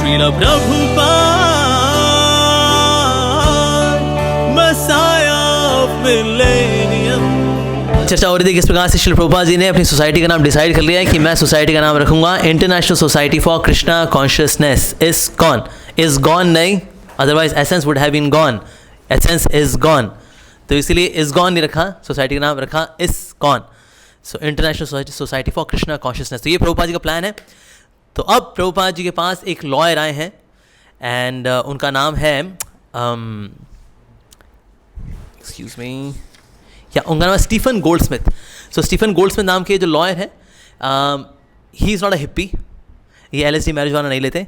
Srila Prabhupada, Messiah of Millennium. चर्चा हो रही थी किस प्रकार से श्रील प्रभुपाद जी ने अपनी सोसाइटी का नाम डिसाइड कर लिया है कि मैं सोसाइटी का नाम रखूंगा international society for Krishna consciousness ISKCON. Is gone नहीं, otherwise essence would have been gone. Essence is gone, तो इसीलिए इज गॉन नहीं रखा, सोसाइटी का नाम रखा ISKCON. So international society for Krishna consciousness. तो ये प्रभुपाद जी का प्लान है. तो अब प्रभुपाद जी के पास एक लॉयर आए हैं एंड उनका नाम है एक्सक्यूज मी, या उनका नाम है स्टीफन गोल्डस्मिथ. सो स्टीफन गोल्डस्मिथ नाम के जो लॉयर है, ही इज़ नॉट अ हिप्पी. ये LSD मैरिजुआना नहीं लेते,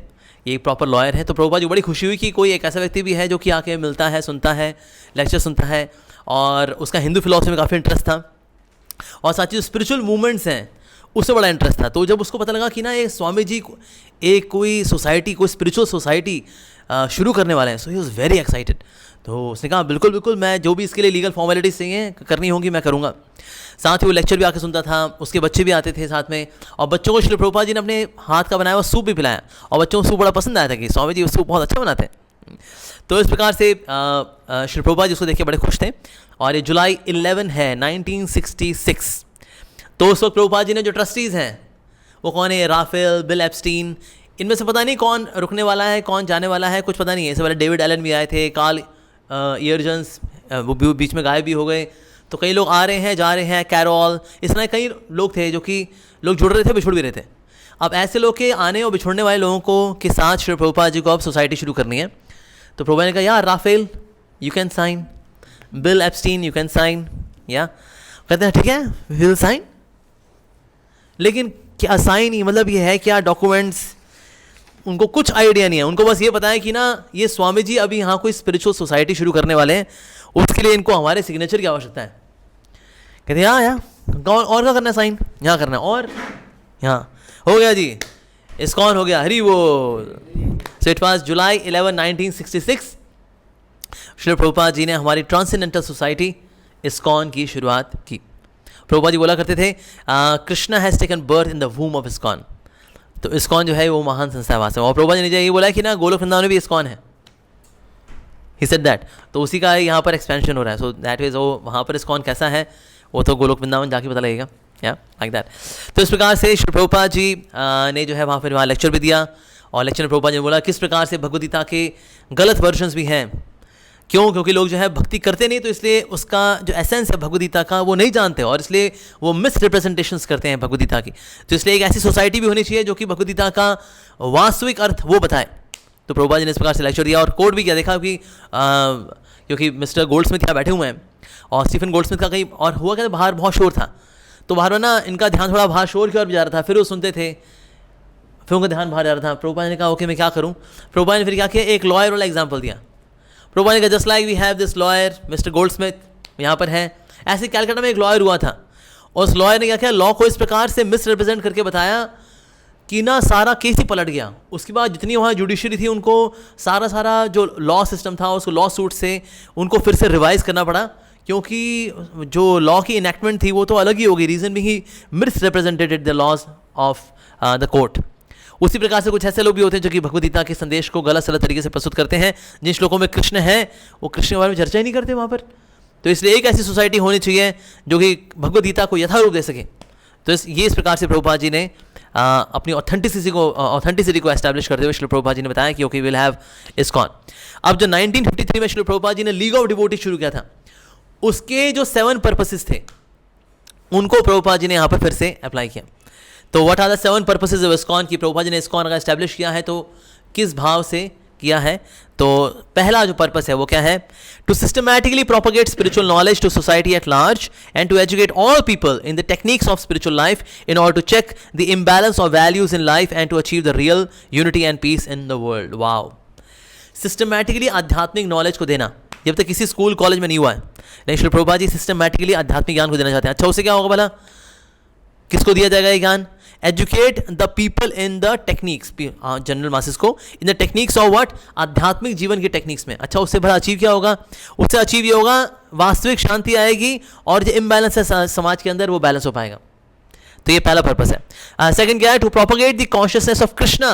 ये एक प्रॉपर लॉयर है. तो प्रभुपाद जी बड़ी खुशी हुई कि कोई एक ऐसा व्यक्ति भी है जो कि आके मिलता है, सुनता है, लेक्चर सुनता है, और उसका हिंदू फिलॉसफी में काफ़ी इंटरेस्ट था, और साथ ही जो स्पिरिचुअल मूवमेंट्स हैं उससे बड़ा इंटरेस्ट था. तो जब उसको पता लगा कि ना ये स्वामी जी एक कोई सोसाइटी, कोई स्पिरिचुअल सोसाइटी शुरू करने वाले हैं, so he was very excited. तो उसने कहा बिल्कुल बिल्कुल, मैं जो भी इसके लिए लीगल फॉर्मेलिटीज़ चाहिए करनी होंगी मैं करूँगा. साथ ही वो लेक्चर भी आके सुनता था, उसके बच्चे भी आते थे साथ में, और बच्चों को श्री प्रभुपाद जी ने अपने हाथ का बनाया हुआ सूप भी पिलाया, और बच्चों को सूप बड़ा पसंद आया था कि स्वामी जी सूप बहुत अच्छा बनाते हैं. तो इस प्रकार से श्री प्रभुपाद जी उसको देख के बड़े खुश थे. और ये जुलाई 11 है 1966. तो उस वक्त प्रभुपाद जी ने जो ट्रस्टीज़ हैं वो कौन है, राफेल, बिल एप्स्टीन, इनमें से पता नहीं कौन रुकने वाला है कौन जाने वाला है, कुछ पता नहीं है. इससे पहले डेविड एलन भी आए थे, कार्ल ईयरजन्स वो बीच में गायब भी हो गए. तो कई लोग आ रहे हैं जा रहे हैं, कैरोल, इस तरह कई लोग थे जो कि लोग जुड़ रहे थे, बिछुड़ भी रहे थे. अब ऐसे लोग के आने और बिछुड़ने वाले लोगों को के साथ श्री प्रभुपाद जी को अब सोसाइटी शुरू करनी है. तो प्रभुपाद ने कहा यार Rafael you can sign, Bill Epstein you can sign, या कहते हैं ठीक है विल साइन. लेकिन क्या साइन ही मतलब ये है क्या डॉक्यूमेंट्स, उनको कुछ आइडिया नहीं है. उनको बस ये पता है कि ना ये स्वामी जी अभी यहाँ कोई स्पिरिचुअल सोसाइटी शुरू करने वाले हैं, उसके लिए इनको हमारे सिग्नेचर की आवश्यकता है. कहते हैं हाँ और क्या करना है, साइन यहाँ करना है, और यहाँ हो गया जी, इस्कॉन हो गया, हरी वो. सो इट वाज जुलाई 11 1966 श्री प्रभुपाद जी ने हमारी ट्रांसेंडेंटल सोसाइटी इस्कॉन की शुरुआत की. प्रभुपाद जी बोला करते थे Krishna has taken birth in the वूम of ISKCON. तो इस्कॉन जो है वो महान संस्था है वहाँ से. और प्रभुपाद जी ने ये बोला कि ना गोलोक वृंदावन में भी इस्कॉन है, ही सेड दैट. तो उसी का यहाँ पर एक्सपेंशन हो रहा है. सो दैट इज़ वो वहाँ पर इस्कॉन कैसा है वो तो गोलोक वृंदावन जाके पता लगेगा, या लाइक दैट. तो इस प्रकार से श्री प्रभुपाद जी ने जो है वहाँ लेक्चर भी दिया, और लेक्चर में प्रभुपाद जी ने बोला किस प्रकार से भगवद गीता के गलत वर्जन्स भी हैं. क्यों? क्योंकि लोग जो है भक्ति करते नहीं, तो इसलिए उसका जो एसेंस है भगवद गीता का वो नहीं जानते, और इसलिए वो मिस रिप्रेजेंटेशंस करते हैं भगवद गीता की. तो इसलिए एक ऐसी सोसाइटी भी होनी चाहिए जो कि भगवद गीता का वास्तविक अर्थ वो बताए. तो प्रभुपाद जी ने इस प्रकार से लेक्चर दिया और कोड भी किया. देखा कि क्योंकि मिस्टर गोल्डस्मिथ यहाँ बैठे हुए हैं, और स्टीफन गोल्डस्मिथ का कहीं और हुआ क्या, बाहर बहुत शोर था, तो बाहर में ना इनका ध्यान थोड़ा बाहर शोर की ओर भी जा रहा था. फिर वो सुनते थे, फिर उनका ध्यान बाहर जा रहा था. प्रभुपाद ने कहा ओके मैं क्या करूँ. प्रभुपाद ने फिर क्या किया, एक लॉयर वाला एग्जाम्पल दिया. प्रभुपाद ने कहा just like we have this lawyer Mister Goldsmith यहाँ पर है. ऐसे कैलकाटा में एक लॉयर हुआ था, और उस लॉयर ने क्या किया, लॉ को इस प्रकार से मिस रिप्रेजेंट करके बताया कि ना सारा केस ही पलट गया. उसके बाद जितनी वहाँ जुडिशरी थी उनको सारा जो लॉ सिस्टम था उसको लॉ सूट से उनको फिर से रिवाइज करना पड़ा, क्योंकि जो लॉ की इनैक्टमेंट थी वो तो अलग ही होगी. रीज़न भी ही misrepresented the laws of the court. उसी प्रकार से कुछ ऐसे लोग भी होते हैं जो कि भगवद गीता के संदेश को गलत सलत तरीके से प्रस्तुत करते हैं. जिन श्लोकों में कृष्ण है वो कृष्ण के बारे में चर्चा ही नहीं करते वहाँ पर. तो इसलिए एक ऐसी सोसाइटी होनी चाहिए जो कि भगवद गीता को यथारूप दे सके. तो इस प्रकार से प्रभुपाद जी ने अपनी ऑथेंटिसिटी को एस्टैब्लिश करते हुए श्री प्रभुपाद जी ने बताया कि ओके विल हैव इस्कॉन. अब जो 1953 में श्री प्रभुपाद जी ने लीग ऑफ डिवोटी शुरू किया था, उसके जो 7 पर्पसेस थे उनको प्रभुपाद जी ने यहाँ पर फिर से अप्लाई किया. तो what are the 7 purposes of ISKCON की प्रभुपाद जी ने इस्कॉन अगर एस्टैब्लिश किया है तो किस भाव से किया है. तो पहला जो पर्पस है वो क्या है, to systematically propagate spiritual knowledge to society at large and to educate all people in the techniques of spiritual life in order to check the imbalance of values in life and to achieve the real unity and peace in the world. Wow, systematically आध्यात्मिक knowledge को देना जब तक किसी school college में नहीं हुआ है. लेकिन श्री प्रभुपाद जी सिस्टमैटिकली आध्यात्मिक ज्ञान को देना चाहते हैं. अच्छा उससे क्या होगा भला, किसको दिया जाएगा ये ज्ञान, educate the people in the techniques, general masses को in the techniques of what, आध्यात्मिक जीवन की टेक्निक्स में. अच्छा उससे बड़ा अचीव क्या होगा, उससे अचीव ये होगा वास्तविक शांति आएगी और जो इम्बैलेंस है समाज के अंदर वो बैलेंस हो पाएगा. तो ये पहला पर्पस है. सेकंड क्या है, to propagate the consciousness of Krishna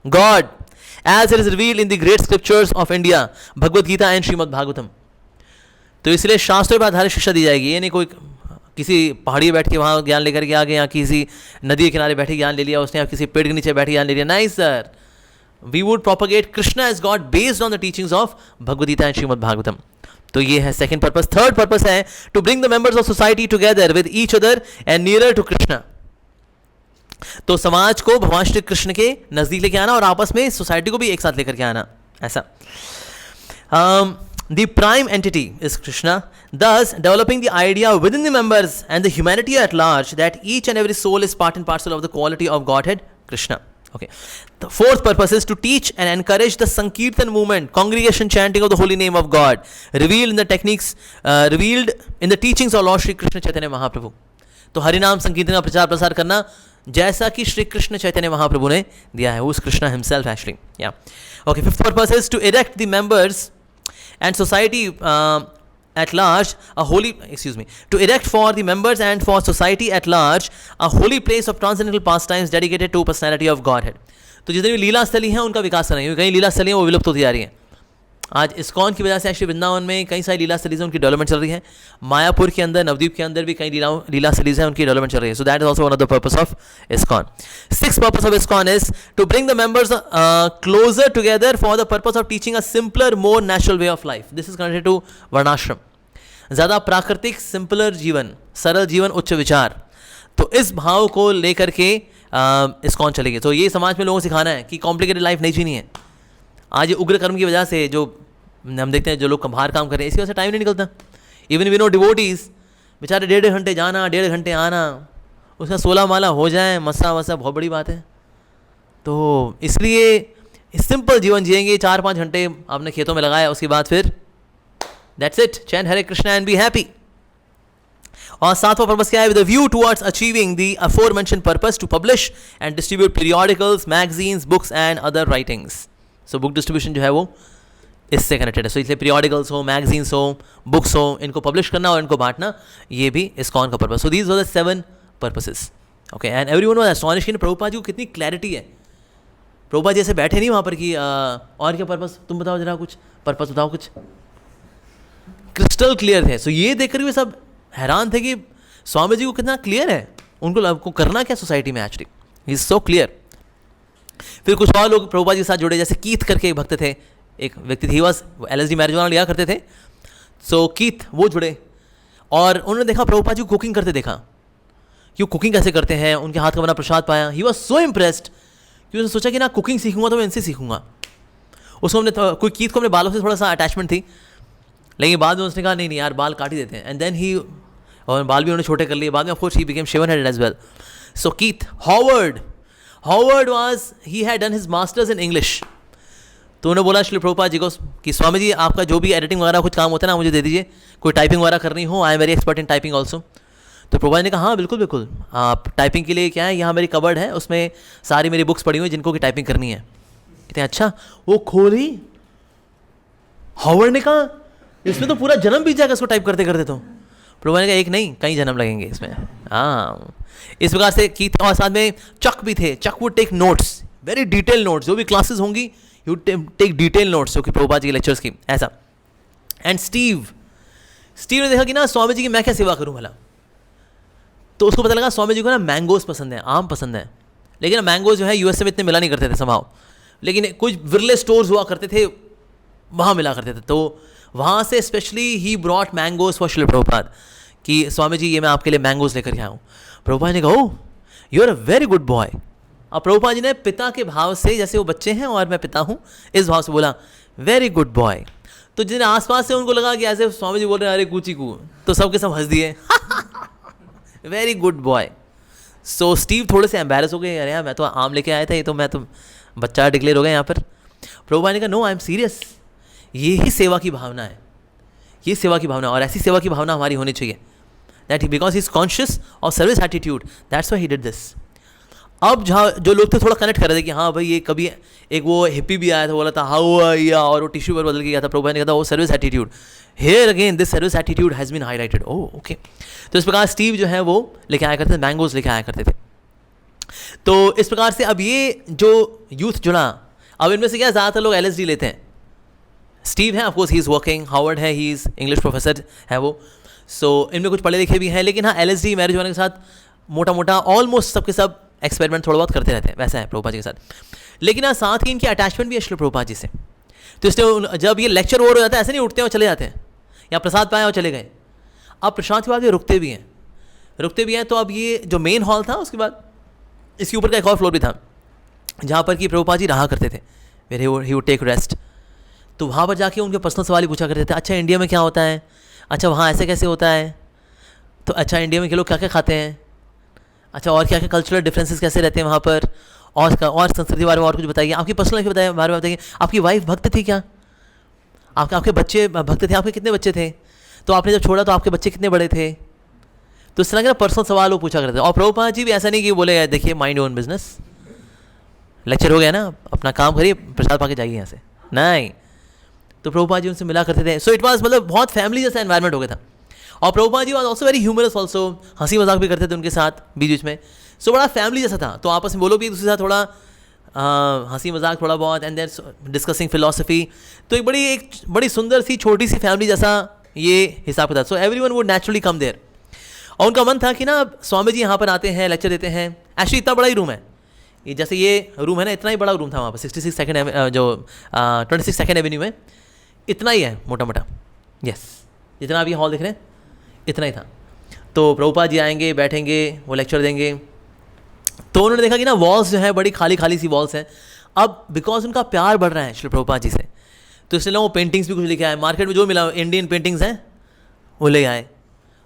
God as it is revealed in the great scriptures of India, Bhagavad Gita and Srimad Bhagavatam. तो इसलिए शास्त्रों पर आधारित शिक्षा दी जाएगी। ये नहीं कोई किसी पहाड़ी बैठ के वहाँ ज्ञान लेकर के आ गए, या किसी नदी के किनारे बैठे ज्ञान ले लिया उसने, या किसी पेड़ के नीचे बैठे ज्ञान ले लिया। नहीं sir, we would propagate Krishna as God based on the teachings of Bhagavad Gita and Shrimad Bhagavatam. तो ये है सेकंड पर्पस। थर्ड पर्पस है to bring the members of society together with each other and nearer to Krishna. तो समाज को भगवान श्री कृष्ण के नजदीक लेके आना और आपस में सोसाइटी को भी एक साथ लेकर के आना, ऐसा। The prime entity is Krishna, thus developing the idea within the members and the humanity at large that each and every soul is part and parcel of the quality of Godhead, Krishna. Okay. The fourth purpose is to teach and encourage the Sankirtan movement, congregation chanting of the holy name of God, revealed in the techniques, revealed in the teachings of Lord Shri Krishna Chaitanya Mahaprabhu. तो हरिनाम संकीर्तन का प्रचार प्रसार करना जैसा कि श्री कृष्ण चैतन्य महाप्रभु ने दिया है, उस कृष्णा हिमसेल्फ एक्चुअली। या okay, fifth purpose is to erect the members and society at large a holy, to erect for the members and for society at large a holy place of transcendental pastimes dedicated to personality of Godhead. तो जितनी भी लीला स्थली हैं उनका विकास करना है, कई लीला स्थली हैं वो विलुप्त होती जा रही हैं। आज इस्कॉन की वजह से एक्चुअली वृंदावन में कई सारी लीला स्थलीज हैं, उनकी डेवलपमेंट चल रही है। मायापुर के अंदर, नवद्वीप के अंदर भी कई लीला स्थलीज हैं, उनकी डेवलपमेंट चल रही है। So that is also one of the purpose of ISKCON. Six purpose of ISKCON is to bring the members closer together for the purpose of teaching a simpler more natural way of life. This is connected to varnashrama, ज़्यादा प्राकृतिक simpler जीवन, सरल जीवन, उच्च विचार। तो इस भाव को लेकर के इस्कॉन चलेगी। तो ये समाज में लोगों को सिखाना है कि कॉम्प्लिकेटेड लाइफ नहीं जीनी है। आज ये उग्र कर्म की वजह से जो हम देखते हैं, जो लोग बाहर काम कर रहे हैं, इसकी वजह से टाइम नहीं निकलता। इवन वी नो डिवोटीज बेचारे 1.5 घंटे जाना, 1.5 घंटे आना, उसका 16 माला हो जाए, मस्सा वस्सा, बहुत बड़ी बात है। तो इसलिए सिंपल जीवन जिएंगे, 4-5 घंटे आपने खेतों में लगाया, उसके बाद फिर that's it, chant Hare Krishna and be happy. और सातवां पर्पस क्या है? With a view towards achieving the aforementioned purpose to publish and distribute periodicals, magazines, books and other writings. So book distribution जो है वो इससे कनेक्टेड है। सो इसलिए पीरियोडिकल्स हो, मैगजीन्स हो, बुक्स हो, इनको पब्लिश करना और इनको बांटना, ये भी इस्कॉन का purpose. So these were the 7 purposes. Okay, and everyone was astonished कि प्रभुपाद जी को कितनी क्लैरिटी है। प्रभुपाद जी ऐसे बैठे नहीं वहाँ पर कि और क्या पर्पस, तुम बताओ जरा, कुछ पर्पस बताओ, कुछ क्रिस्टल क्लियर थे। सो ये देखकर भी सब हैरान थे कि स्वामी जी को कितना क्लियर है, उनको करना क्या सोसाइटी में actually, he is so clear. फिर कुछ और लोग प्रभुपाद जी के साथ जुड़े, जैसे कीथ करके एक भक्त थे, एक व्यक्ति थे, बस LSD मैरिजुआना लिया करते थे। सो कीथ वो जुड़े और उन्होंने देखा प्रभुपाद जी को कुकिंग करते देखा कि वो कुकिंग कैसे करते हैं, उनके हाथ का बना प्रसाद पाया। ही वॉज सो इम्प्रेस्ड कि उसने सोचा कि ना कुकिंग सीखूंगा तो मैं इनसे सीखूंगा। उसको हमने कोई कीथ को अपने बालों से थोड़ा सा अटैचमेंट थी, लेकिन बाद में उसने कहा नहीं यार बाल काट ही देते हैं, एंड देन ही, और बाल भी उन्होंने छोटे कर लिए बाद में। Of course he became shaven headed as well. So Keith Howard was, he had done his masters in English. तो उन्होंने बोला श्री प्रभुपाद जी को कि स्वामी जी आपका जो भी एडिटिंग वगैरह कुछ काम होता है ना, मुझे दे दीजिए, कोई टाइपिंग वगैरह करनी हो, I am very expert in typing also. तो प्रभुपाद ने कहा हाँ बिल्कुल, आप टाइपिंग के लिए क्या है, यहाँ मेरी कबर्ड है, उसमें सारी मेरी बुक्स पड़ी हुई जिनको की टाइपिंग करनी है। कहते हैं अच्छा, वो खोली। हॉवर्ड ने कहा इसमें तो पूरा जन्म बीत जाएगा इसको टाइप करते करते। तो प्रभुपाद ने कहा एक नहीं, कई जन्म लगेंगे इसमें। हाँ, इस प्रकार से की। और साथ में चक भी थे, Chuck would take notes, very detail notes, जो भी क्लासेस होंगी यू टेक डिटेल नोट्स, जो कि प्रभुपाद जी के लेक्चर्स की, ऐसा। एंड स्टीव ने देखा कि ना स्वामी जी की मैं क्या सेवा करूं भला, तो उसको पता लगा स्वामी जी को ना मैंगोज पसंद है, आम पसंद है। लेकिन मैंगोज जो है यूएसए में इतने मिला नहीं करते थे संभाव, लेकिन कुछ विरले स्टोर्स हुआ करते थे, वहाँ मिला करते थे। तो वहाँ से specially he brought mangoes for Shri Prabhupada कि स्वामी जी ये मैं आपके लिए मैंगोज लेकर के आया हूँ। प्रभुपाद ने कहा oh you are a very good boy. और प्रभुपाद जी ने पिता के भाव से, जैसे वो बच्चे हैं और मैं पिता हूँ, इस भाव से बोला वेरी गुड बॉय। तो जिन आसपास से उनको लगा कि ऐसे स्वामी जी बोल रहे हैं अरे कूची कू, तो सबके सब हंस दिए वेरी गुड बॉय। सो स्टीव थोड़े से एम्बैरस हो गए, अरे यार मैं तो आम लेके आया था, ये तो मैं तो बच्चा डिक्लेयर हो गया यहाँ पर। प्रभुपाद ने कहा नो आई एम सीरियस, ये ही सेवा की भावना है, ये सेवा की भावना, और ऐसी सेवा की भावना हमारी होनी चाहिए। That because he is conscious of service attitude, that's why he did this. अब जहाँ जो लोग थे थोड़ा कनेक्ट कर रहे थे कि हाँ भाई ये कभी एक वो हिप्पी भी आया था, बोला था हाउ आर यू, और वो टिश्यू पर बदल के गया था। प्रभुपाद ने कहा था वो service attitude, here again this service attitude has been highlighted. Oh okay. तो इस प्रकार स्टीव जो है वो लेके आया करते थे, मैंगोज लेके आया करते थे। तो इस प्रकार से अब ये जो यूथ जुड़ा, अब इनमें से क्या ज़्यादातर लोग LSD लेते हैं. स्टीव है, of course he is working, Harvard है, ही इज़ इंग्लिश प्रोफेसर है वो. सो इनमें कुछ पढ़े लिखे भी हैं, लेकिन हाँ LSD मैरिजुआना के साथ मोटा मोटा ऑलमोस्ट सबके सब एक्सपेरिमेंट थोड़ा बहुत करते रहते हैं, वैसा है प्रभुपाद जी के साथ. लेकिन हाँ साथ ही इनकी अटैचमेंट भी है श्री प्रभुपाद जी से. तो इसलिए जब ये लेक्चर ओवर हो जाता है ऐसे नहीं उठते हैं और चले जाते हैं, या प्रसाद पाए और चले गए. अब प्रशांत के बाद ये रुकते भी हैं. तो अब ये जो मेन हॉल था उसके बाद इसके ऊपर का एक और फ्लोर भी था जहाँ पर कि प्रभुपाद जी रहा करते थे, where he would take rest. तो वहाँ पर जाके उनके पर्सनल सवाल ही पूछा करते थे. अच्छा इंडिया में क्या होता है, अच्छा वहाँ ऐसे कैसे होता है, तो अच्छा इंडिया में के लोग क्या क्या खाते हैं, अच्छा और क्या क्या कल्चरल डिफरेंसेस कैसे रहते हैं वहाँ पर, और संस्कृति के बारे में और कुछ बताइए, आपकी पर्सनल लाइफ के बारे में बताइए, आपकी वाइफ भक्त थी क्या, आपके बच्चे भक्त थे, आपके कितने बच्चे थे, तो आपने जब छोड़ा तो आपके बच्चे कितने बड़े थे. तो इस तरह के पर्सनल सवाल वो पूछा करते थे. और प्रभुपाद जी भी ऐसा नहीं कि बोले देखिए माइंड ओन बिजनेस, लेक्चर हो गया ना, अपना काम करिए, प्रसाद पा के जाइए यहाँ से, नहीं. तो प्रभुपाद जी उनसे मिला करते थे. सो इट वाज मतलब बहुत फैमिली जैसा एनवायरनमेंट हो गया था. और Prabhupada ji was also very humorous also, हंसी मजाक भी करते थे उनके साथ बीच बीच में. सो बड़ा फैमिली जैसा था. तो आपस में बोलो भी दूसरे साथ थोड़ा हंसी मजाक थोड़ा बहुत, एंड देयर डिस्कसिंग फिलोसफी. तो एक बड़ी सुंदर सी छोटी सी फैमिली जैसा ये हिसाब किताब. So everyone would naturally come there. और उनका मन था कि ना स्वामी जी यहाँ पर आते हैं, लेक्चर देते हैं. एक्चुअली इतना बड़ा ही रूम है ये, जैसे ये रूम है ना, इतना ही बड़ा रूम था वहाँ पर 66 सेकंड जो 26 सेकंड एवेन्यू में, इतना ही है मोटा मोटा. यस, जितना आप ये हॉल देख रहे हैं इतना ही था. तो प्रभुपाद जी आएंगे, बैठेंगे, वो लेक्चर देंगे. तो उन्होंने देखा कि ना वॉल्स जो है बड़ी खाली खाली सी वॉल्स हैं. अब बिकॉज उनका प्यार बढ़ रहा है श्री प्रभुपाद जी से, तो इसलिए वो पेंटिंग्स भी कुछ लेके आए. मार्केट में जो मिला इंडियन पेंटिंग्स हैं वो ले आए.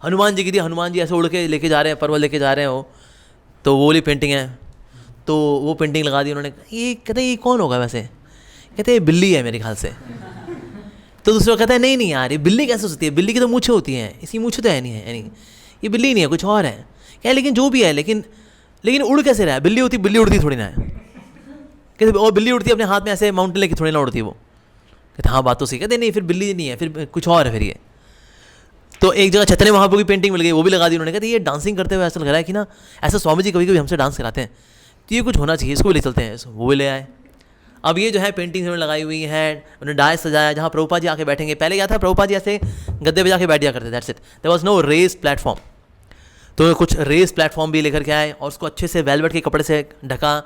हनुमान जी की थी, हनुमान जी ऐसे उड़ के लेके जा रहे हैं, पर्वत लेके जा रहे हैं वो, तो वो वाली पेंटिंग है. तो वो पेंटिंग लगा दी उन्होंने. ये कहते हैं ये कौन होगा वैसे, कहते हैं बिल्ली है मेरे ख्याल से. तो दूसरा कहता है नहीं यार ये बिल्ली कैसे हो सकती है, बिल्ली की तो मूछें होती हैं, इसकी मूछें तो है नहीं, ये बिल्ली नहीं है, कुछ और है. क्या लेकिन जो भी है, लेकिन उड़ कैसे रहा है, बिल्ली उड़ती थोड़ी ना है. कहते और बिल्ली उड़ती है अपने हाथ में ऐसे माउंटेन लेके थोड़ी ना उड़ती है वो. कहते हाँ बात तो सही. कहते नहीं फिर बिल्ली नहीं है, फिर कुछ और है फिर ये. तो एक जगह चैतन्य महाप्रभु की पेंटिंग मिल गई, वो भी लगा दी उन्होंने. कहते ये डांसिंग करते हुए ऐसा लग रहा है कि ना ऐसा स्वामी जी कभी कभी हमसे डांस कराते हैं, तो ये कुछ होना चाहिए, इसको भी ले चलते हैं. वो भी ले आए. अब ये जो है पेंटिंग उन्होंने लगाई हुई है, उन्होंने डायस सजाया जहाँ प्रभुपाद जी आके बैठेंगे. पहले क्या था, प्रभुपाद जी ऐसे गद्दे पे जाके बैठ जाया करते, that's it, there was no race platform. तो कुछ रेस प्लेटफॉर्म भी लेकर के आए और उसको अच्छे से वेलवेट के कपड़े से ढका,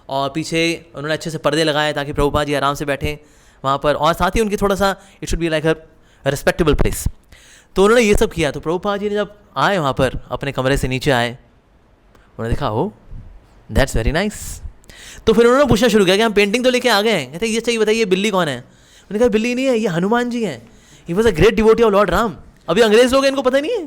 और पीछे उन्होंने अच्छे से पर्दे लगाए ताकि प्रभुपाद जी आराम से बैठें वहाँ पर. और साथ ही उनकी थोड़ा सा it should be like a respectable place. तो उन्होंने ये सब किया. तो प्रभुपाद जी ने जब आए वहाँ पर अपने कमरे से नीचे आए, उन्होंने देखा हो दैट्स वेरी नाइस. तो फिर उन्होंने पूछना शुरू किया कि हम पेंटिंग तो लेके आ गए हैं. कहते ये चाहिए बताइए बिल्ली कौन है. उन्होंने कहा बिल्ली नहीं है, ये हनुमान जी हैं. ही was a great devotee of lord Ram. अभी अंग्रेज लोग हैं, इनको पता नहीं है.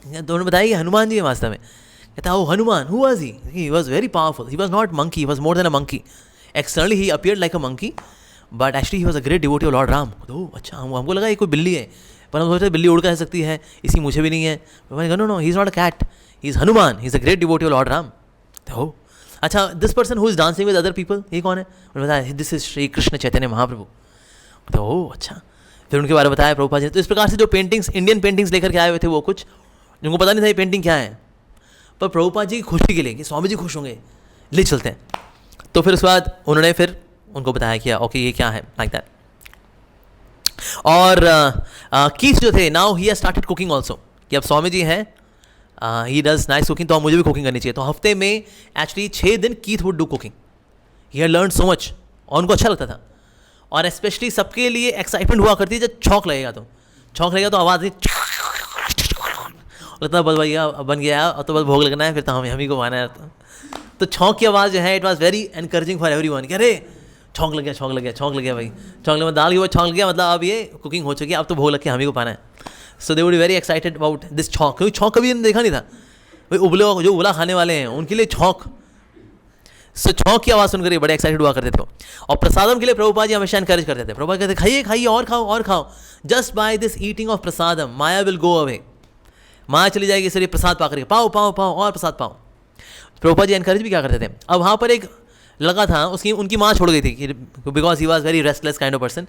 तो उन्होंने बताया ये हनुमान जी है वास्तव में. कहता oh Hanuman, who was he was very powerful, he was not monkey, he was more than a monkey. Externally he appeared like a monkey, but actually he was a great devotee of lord Ram. तो अच्छा हमको लगा ये कोई बिल्ली है, पर हम सोचते बिल्ली उड़ कर सकती है, इसकी मुझे भी नहीं है. No no, he is not a cat, he is Hanuman, he is a great devotee of lord Ram. तो अच्छा this person who is dancing with other people, ये कौन है. उन्होंने बताया दिस इज श्री कृष्ण चैतन्य महाप्रभु. तो ओह अच्छा. फिर उनके बारे में बताया प्रभुपाद जी ने. तो इस प्रकार से जो पेंटिंग्स, इंडियन पेंटिंग्स लेकर के आए हुए थे, वो कुछ जिनको पता नहीं था ये पेंटिंग क्या है, पर प्रभुपाद जी की खुशी के लिए कि स्वामी जी खुश होंगे, ले चलते हैं. तो फिर उसके बाद उन्होंने फिर उनको बताया कि ओके ये क्या है, लाइक दैट. और कीथ जो थे, now he has started cooking also, कि अब स्वामी जी हैं, ही डज नाइस कुकिंग, तो मुझे भी कुकिंग करनी चाहिए. तो हफ्ते में एक्चुअली 6 दिन Keith would do cooking. He had learn so much, और उनको अच्छा लगता था. और स्पेशली सबके लिए एक्साइटमेंट हुआ करती है जब छौंक लगेगा, तो आवाज़ लगता बस भैया बन गया, और तो बस भोग लगना है, फिर तो हम ही को माना है. तो छौंक की आवाज़ जो है it was very encouraging for every one. अरे छौंक लग गया भाई, छौंक लगे दाल की वो छौंक गया, मतलब अब ये कुकिंग हो चुकी है, अब तो भोग लग के हम ही को पाना है. So they would be very excited about this chhaunk, क्योंकि छौंक कभी देखा नहीं था. भाई उबला खाने वाले हैं उनके लिए छौंक. सो छौंक की आवाज़ सुनकर ये बड़े एक्साइटेड हुआ करते थे. और प्रसादम के लिए प्रभुपाद जी हमेशा एनकरेज करते थे. प्रभुपाद कहते खाइए और खाओ, just by this eating of prasadam maya will go away. माया चली जाएगी, इसलिए प्रसाद पा करके पाओ और प्रसाद पाओ. प्रभुपाद जी एनकरेज भी क्या करते थे. अब वहाँ पर एक लगा था, उनकी माँ छोड़ गई थी, because he was very restless kind of person,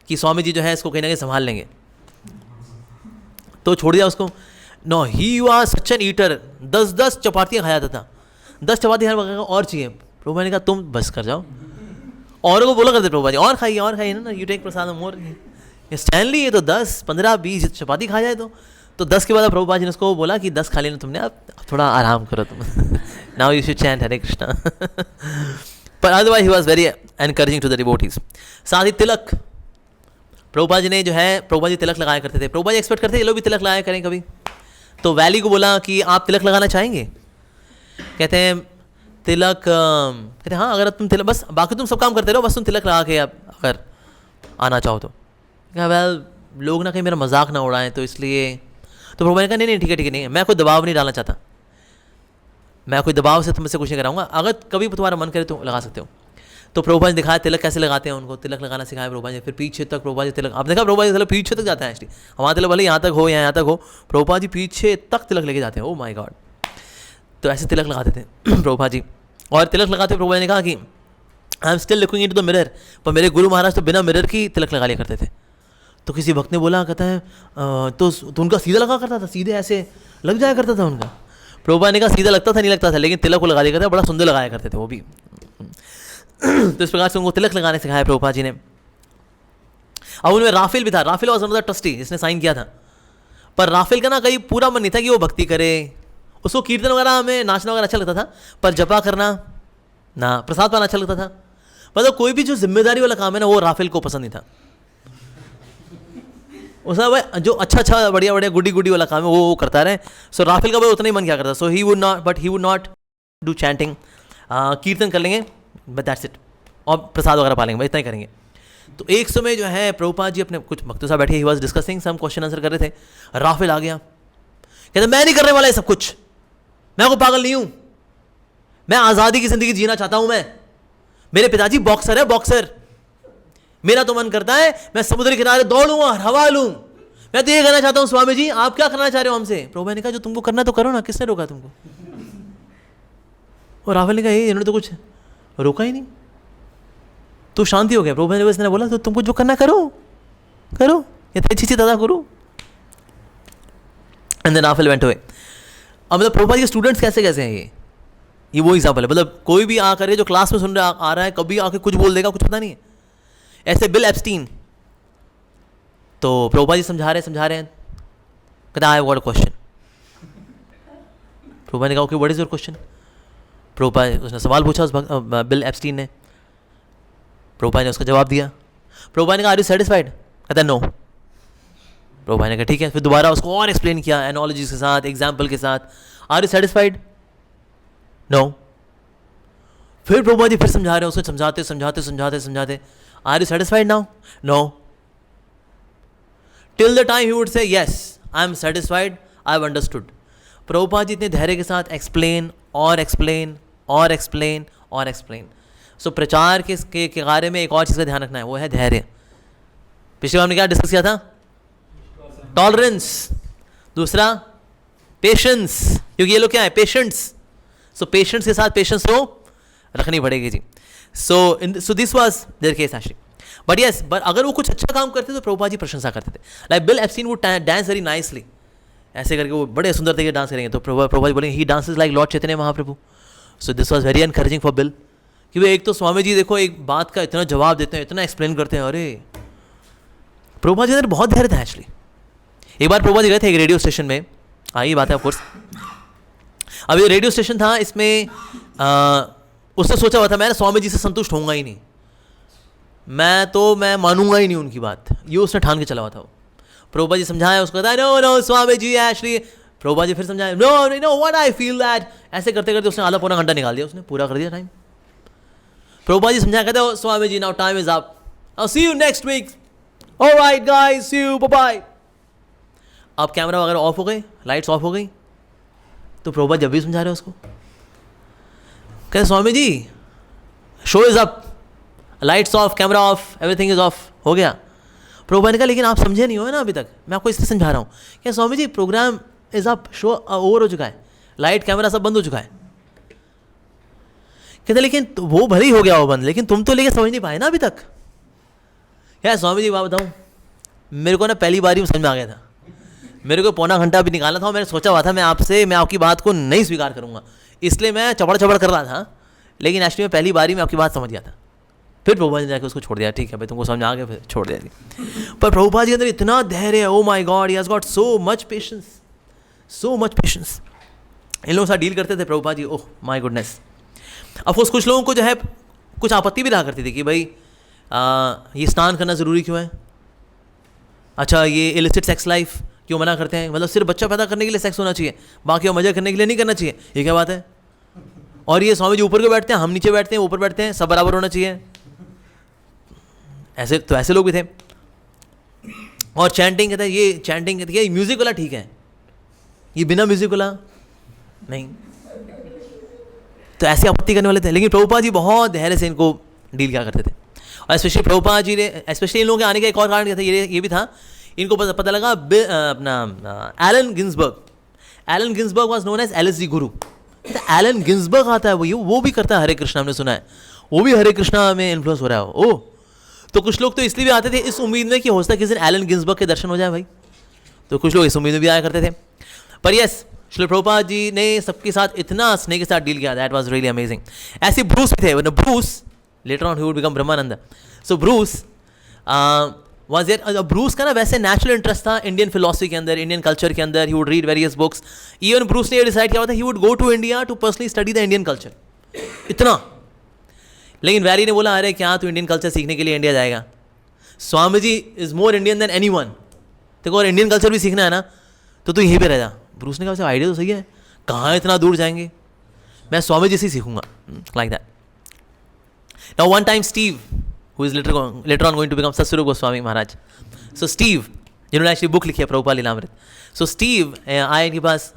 कि स्वामी जी जो है इसको कहीं ना कहीं संभाल लेंगे, तो छोड़ दिया उसको. No, he was such an eater, 10 चपातियाँ खा जाता था. 10 चपाती हर वक्त और चाहिए. प्रभु ने कहा तुम बस कर जाओ, औरों को बोला करते प्रभुपाद जी और खाइए ना, you take prasad more. Stanley ये तो 10 15 20 चपाती खा जाए तो 10 के बाद प्रभुपाद जी ने उसको बोला कि 10 खा लेना तुमने, अब थोड़ा आराम करो तुम। Now you should chant Hare Krishna. पर otherwise he was very encouraging to the devotees. साथ ही तिलक, प्रभुपाद जी ने जो है, प्रभुपाद जी तिलक लगाया करते थे। प्रभुपाद जी एक्सपेक्ट करते ये लोग भी तिलक लगाया करें कभी। तो वैली को बोला कि आप तिलक लगाना चाहेंगे? कहते हैं तिलक, कहते हैं हाँ अगर तुम तिलक, बस बाकी तुम सब काम करते रहो, बस तुम तिलक लगा के अगर आना चाहो तो। वेल लोग ना कहीं मेरा मजाक ना उड़ाएं, तो इसलिए तो प्रभुपाद ने कहा नहीं ठीक है नहीं है, मैं कोई दबाव नहीं डालना चाहता, मैं कोई दबाव से तुमसे कुछ नहीं कराऊंगा, अगर कभी तुम्हारा मन करे तो लगा सकते हो। तो प्रभुपाद ने दिखाया तिलक कैसे लगाते हैं, उनको तिलक लगाना सिखाया प्रभुपाद ने। फिर पीछे तक प्रभुपाद जी तिलक, आप देखा प्रभुपाद जी तिलक पीछे तक जाता है एक्चुअली, हमारा तिलक भले यहाँ तक हो या यहाँ तक हो, प्रभुपाद जी पीछे तक तिलक लेके जाते हैं। Oh my god. तो ऐसे तिलक लगाते थे प्रभुपाद जी। और तिलक लगाते प्रभुपाद ने कहा कि I am still looking into the mirror, पर मेरे गुरु महाराज तो बिना मिरर की तिलक लगा लिया करते थे। तो किसी भक्त ने बोला, कहता है तो उनका सीधा लगा करता था, सीधे ऐसे लग जाया करता था उनका। प्रभुपाद ने कहा सीधा लगता था नहीं लगता था, लेकिन तिलक को लगा दिया करते, बड़ा सुंदर लगाया करते थे वो भी। तो इस प्रकार से उनको तिलक लगाने सिखाया प्रभुपाद जी ने। अब उनमें राफेल भी था, राफेल वॉज अनदर ट्रस्टी जिसने साइन किया था। पर राफेल का ना कहीं पूरा मन नहीं था कि वो भक्ति करे, उसको कीर्तन वगैरह में नाचना वगैरह अच्छा लगता था, पर जपा करना ना, प्रसाद पाना अच्छा लगता था। मतलब कोई भी जो जिम्मेदारी वाला काम है ना, वो राफेल को पसंद नहीं था। उसका भाई जो अच्छा बढ़िया गुडी वाला काम है वो करता रहे। सो राफेल का भाई उतना ही मन क्या करता। So he would not do chanting, कीर्तन कर लेंगे बट दैट्स इट, और प्रसाद वगैरह पालेंगे, भाई इतना ही करेंगे। तो एक समय जो है प्रभुपाद जी अपने कुछ भक्तों से बैठे, he was discussing some question answer कर रहे थे। राफेल आ गया, कहते मैं नहीं करने वाला ये सब कुछ, मैं कोई पागल नहीं हूं, मैं आज़ादी की जिंदगी जीना चाहता हूं। मैं, मेरे पिताजी बॉक्सर है, बॉक्सर, मेरा तो मन करता है मैं समुद्र किनारे दौड़ूं और हवा लूं। मैं तो ये कहना चाहता हूं स्वामी जी, आप क्या करना चाह रहे हो हमसे? प्रभुपाद ने कहा जो तुमको करना तो करो ना, किसने रोका तुमको? और राफेल ने कहा इन्होंने तो कुछ रोका ही नहीं। तो शांति हो गया। प्रभुपाद ने बोला तो तुमको जो करना करो, ये तो अच्छी दादा करो। And then Rafael went away. अब मतलब प्रभुपाद के स्टूडेंट्स कैसे कैसे हैं, ये वो एग्जाम्पल है। मतलब कोई भी आकर जो क्लास में सुन रहा आ रहा है, कभी आके कुछ बोल देगा, कुछ पता नहीं है। ऐसे बिल एप्स्टीन, तो प्रभुपाद जी समझा रहे हैं, कहता I have got a question. Prabhupada ने कहा okay what is your question? Prabhupada, उसने सवाल पूछा उस बिल एप्स्टीन ने, प्रभुपाद ने उसका जवाब दिया। प्रभुपाद ने कहा आर यू सेटिस्फाइड? कहता नो। प्रभुपाद ने कहा ठीक है। फिर दोबारा उसको और एक्सप्लेन किया एनालॉजीज के साथ, एग्जाम्पल के साथ, आर यू सेटिस्फाइड? नो। फिर प्रभुपाद जी फिर समझा रहे हैं, उसको समझाते are you satisfied now? No. Till the time he would say yes I am satisfied, I have understood. Prabhupada ji इतने धैर्य के साथ एक्सप्लेन और एक्सप्लेन और एक्सप्लेन और एक्सप्लेन। सो प्रचार के कार्य में एक और चीज़ का ध्यान रखना है, वो है धैर्य। पिछले बार हमने क्या डिस्कस किया था? टॉलरेंस। दूसरा पेशेंस, क्योंकि ये लोग क्या है? पेशेंट्स। सो पेशेंट्स के साथ पेशेंस तो रखनी पड़ेगी जी। So this was their case actually. But yes, but अगर वो कुछ अच्छा काम करते तो प्रभुपाद जी प्रशंसा करते थे। Like bill Epstein would dance very nicely, ऐसे करके वो बड़े सुंदर तरीके डांस करेंगे, तो प्रभुपाद जी बोलेंगे he dances like lord Chaitanya Mahaprabhu. So this was very encouraging for Bill, कि वो एक तो स्वामी जी देखो एक बात का इतना जवाब देते हैं, इतना एक्सप्लेन करते हैं। अरे प्रभुपाद जी अंदर बहुत धैर्य था एक्चुअली। एक बार प्रभुपाद जी गए थे एक रेडियो स्टेशन में, आई बात है ऑफकोर्स। अब ये रेडियो स्टेशन था, इसमें उसने सोचा हुआ था मैं स्वामी जी से संतुष्ट होऊंगा ही नहीं, मैं मानूंगा ही नहीं उनकी बात, ये उसने ठान के चला हुआ था। प्रभुपाद जी समझाया उसको, नो स्वामी जी एक्चुअली। प्रभुपाद जी फिर समझाया know what I feel that. ऐसे करते करते उसने आधा पौना घंटा निकाल दिया, उसने पूरा कर दिया टाइम। प्रभुपाद जी समझाया, कहते Swami ji now time is up, I see you next week, alright guys see you, bye bye. अब कैमरा वगैरह ऑफ हो गए, लाइट्स ऑफ हो गई, तो प्रभुपाद जब भी समझा रहे उसको, कहते Swami ji show is up, lights off, camera off, everything is off, हो गया। प्रभुपाद ने कहा लेकिन आप समझे नहीं हो ना अभी तक, मैं आपको इससे समझा रहा हूँ। क्या Swami ji program is up, show over हो चुका है, लाइट कैमरा सब बंद हो चुका है। कहते लेकिन वो भले ही हो गया वो बंद, लेकिन तुम तो लेके समझ नहीं पाए ना अभी तक। क्या स्वामी जी बात बताऊँ, मेरे को ना पहली बार ही समझ में आ गया था, मेरे को पौना घंटा भी निकालना था, मैंने सोचा हुआ था मैं आपकी बात को नहीं स्वीकार करूंगा, इसलिए मैं चबड़ कर रहा था, लेकिन एक्चुअली मैं पहली बार ही में आपकी बात समझ गया था। फिर प्रभुपाद जी ने जाकर उसको छोड़ दिया, ठीक है भाई तुमको समझ आ गया, फिर छोड़ दिया जी। पर प्रभुपाद जी के अंदर इतना धैर्य है, oh my god, he has got so much patience, so much patience. इन लोगों के साथ डील करते थे Prabhupada ji, oh my goodness. Of course कुछ लोगों को जो है कुछ आपत्ति भी रहा करती थी कि भाई ये स्नान करना ज़रूरी क्यों है, अच्छा ये इलिसिट सेक्स लाइफ क्यों मना करते हैं, मतलब सिर्फ बच्चा पैदा करने के लिए सेक्स होना चाहिए, बाकी और मजा करने के लिए नहीं करना चाहिए, ये क्या बात है। और ये स्वामी जी ऊपर को बैठते हैं, हम नीचे बैठते हैं, ऊपर बैठते हैं, सब बराबर होना चाहिए। ऐसे तो ऐसे लोग भी थे। और चैंटिंग कहते हैं, ये चैंटिंग कहते हैं म्यूजिक वाला ठीक है, ये बिना म्यूजिक वाला नहीं। तो ऐसी आपत्ति करने वाले थे, लेकिन प्रभुपाद जी बहुत धैर्य से इनको डील किया करते थे। और स्पेशली प्रभुपाद जी ने, स्पेशली इन लोगों के आने का एक और कारण क्या था, ये भी था, इनको पता लगा अपना Allen Ginsberg was known as LSD guru. Allen Ginsberg आता है, वो भी करता है हरे कृष्णा, हमने सुना है, वो भी हरे कृष्णा में इन्फ्लुएंस हो रहा है। ओह, तो कुछ लोग तो इसलिए भी आते थे इस उम्मीद में कि हो सकता है किसी दिन एलन गिन्सबर्ग के दर्शन हो जाए भाई, तो कुछ लोग इस उम्मीद में भी आया करते थे। पर यस, श्रील प्रभुपाद जी ने सबके साथ इतना स्नेह के साथ डील किया, दैट वाज रियली अमेजिंग। ऐसे ब्रूस भी थे, Bruce later on he would become Brahmananda. So Bruce was there. Bruce का ना वैसे नेचुरल इंटरेस्ट था इंडियन फिलोसफी के अंदर, इंडियन कल्चर के अंदर, he would read various books. Even Bruce ने ये डिसाइड किया था he would go to India to personally study the Indian culture, इतना। लेकिन वैरी ने बोला, अरे क्या तू इंडियन कल्चर सीखने के लिए इंडिया जाएगा, Swami ji is more Indian than anyone, देखो और इंडियन कल्चर भी सीखना है ना तो तू यहीं पे रह जा। ब्रूस ने कहा वैसे आइडिया तो सही है, कहाँ इतना दूर जाएंगे, मैं स्वामी जी से सीखूंगा, like that. Now one time Steve, who is later on going to become Satsvarup Goswami Maharaj. So Steve, जिन्होंने एक्चुअली बुक लिखी है प्रभुपाद लीलामृत, सो स्टीव आए इनके पास,